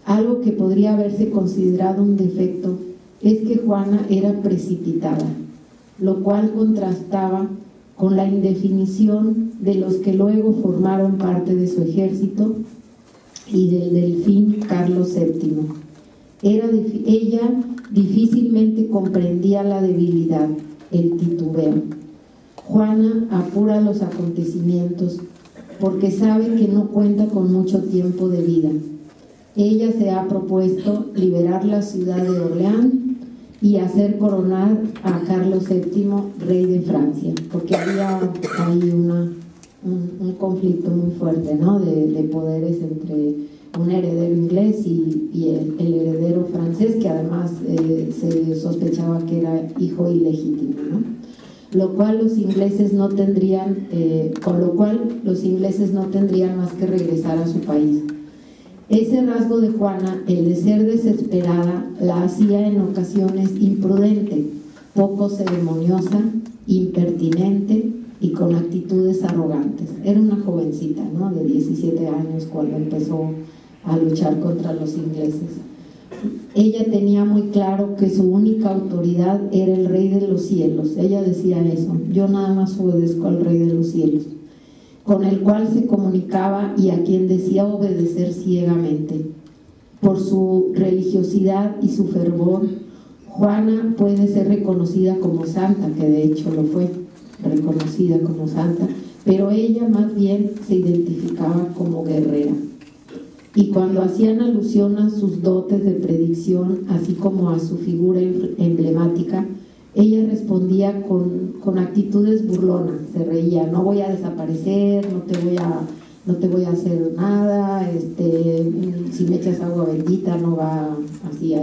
Algo que podría haberse considerado un defecto es que Juana era precipitada, lo cual contrastaba con la indefinición de los que luego formaron parte de su ejército y del delfín Carlos VII. Ella difícilmente comprendía la debilidad, el titubeo. Juana apura los acontecimientos porque sabe que no cuenta con mucho tiempo de vida. Ella se ha propuesto liberar la ciudad de Orleans y hacer coronar a Carlos VII, rey de Francia, porque había ahí un conflicto muy fuerte, ¿no? de poderes entre un heredero inglés y el heredero francés, que además se sospechaba que era hijo ilegítimo, ¿no? Lo cual los ingleses no tendrían, con lo cual los ingleses no tendrían más que regresar a su país. Ese rasgo de Juana, el de ser desesperada, la hacía en ocasiones imprudente, poco ceremoniosa, impertinente y con actitudes arrogantes. Era una jovencita, ¿no? De 17 años cuando empezó a luchar contra los ingleses. Ella tenía muy claro que su única autoridad era el Rey de los Cielos. Ella decía eso: yo nada más obedezco al Rey de los Cielos, con el cual se comunicaba y a quien decía obedecer ciegamente. Por su religiosidad y su fervor, Juana puede ser reconocida como santa, que de hecho lo fue, reconocida como santa, pero ella más bien se identificaba como guerrera. Y cuando hacían alusión a sus dotes de predicción, así como a su figura emblemática, ella respondía con actitudes burlonas, se reía: no voy a desaparecer, no te voy a hacer nada, si me echas agua bendita no va así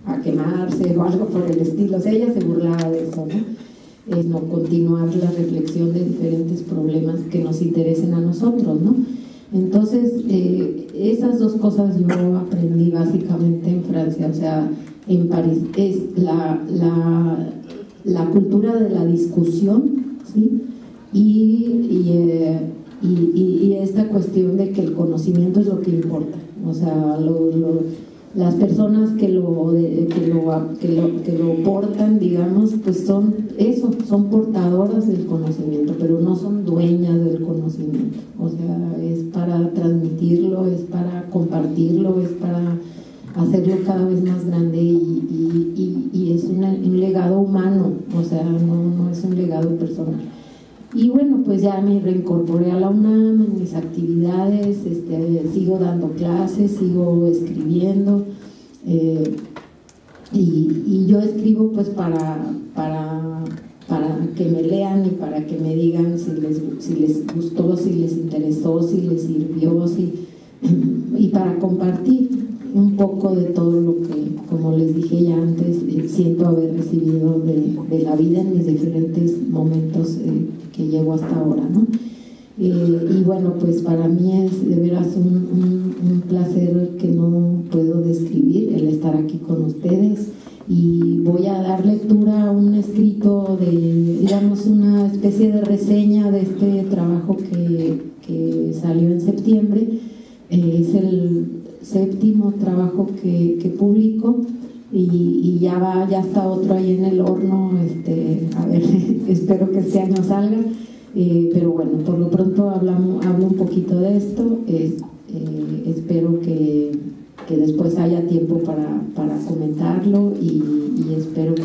a quemarse o algo por el estilo. O sea, ella se burlaba de eso, ¿no? No continuar la reflexión de diferentes problemas que nos interesen a nosotros, ¿no? Entonces, esas dos cosas yo aprendí básicamente en Francia, o sea, en París. Es la cultura de la discusión, ¿sí? Y esta cuestión de que el conocimiento es lo que importa. O sea, las personas que lo portan, digamos, pues son eso, son portadoras del conocimiento, pero no son dueñas del conocimiento. O sea, es para transmitirlo, es para compartirlo, es para hacerlo cada vez más grande y es un legado humano, o sea, no es un legado personal. Y bueno, pues ya me reincorporé a la UNAM en mis actividades, sigo dando clases, sigo escribiendo, y yo escribo pues para que me lean y para que me digan si les gustó, si les interesó, si les sirvió, y para compartir un poco de todo lo que, como les dije ya antes, siento haber recibido de la vida en mis diferentes momentos que llego hasta ahora, ¿no? Y bueno, pues para mí es de veras un placer que no puedo describir el estar aquí con ustedes, y voy a dar lectura a un escrito de, digamos, una especie de reseña de este trabajo que salió en septiembre. Es el 7º trabajo que publico, y ya está otro ahí en el horno, a ver, espero que este año salga, pero bueno, por lo pronto hablo un poquito de esto. Espero que después haya tiempo para comentarlo, y espero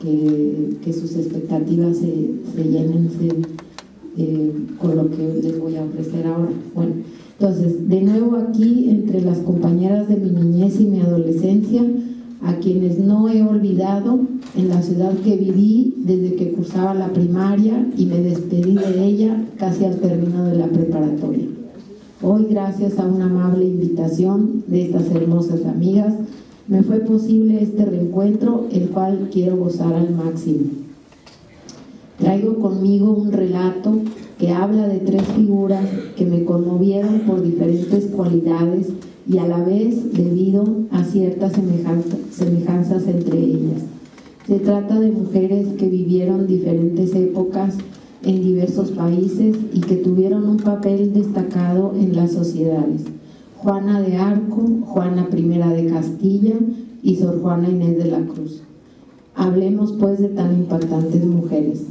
que sus expectativas se llenen con lo que les voy a ofrecer ahora. Bueno, entonces, de nuevo aquí, entre las compañeras de mi niñez y mi adolescencia, a quienes no he olvidado, en la ciudad que viví desde que cursaba la primaria y me despedí de ella casi al término de la preparatoria. Hoy, gracias a una amable invitación de estas hermosas amigas, me fue posible este reencuentro, el cual quiero gozar al máximo. Traigo conmigo un relato que habla de 3 figuras que me conmovieron por diferentes cualidades y a la vez debido a ciertas semejanzas entre ellas. Se trata de mujeres que vivieron diferentes épocas en diversos países y que tuvieron un papel destacado en las sociedades. Juana de Arco, Juana I de Castilla y Sor Juana Inés de la Cruz. Hablemos pues de tan impactantes mujeres.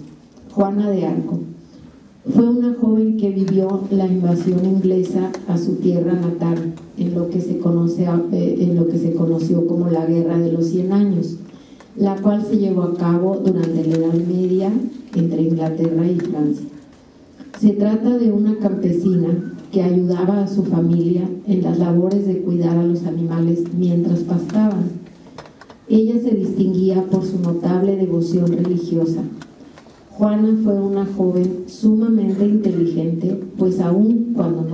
Juana de Arco fue una joven que vivió la invasión inglesa a su tierra natal, en lo que se conoció como la Guerra de los 100 años, la cual se llevó a cabo durante la Edad Media entre Inglaterra y Francia. Se trata de una campesina que ayudaba a su familia en las labores de cuidar a los animales mientras pastaban. Ella se distinguía por su notable devoción religiosa. Juana fue una joven sumamente inteligente, pues aún cuando no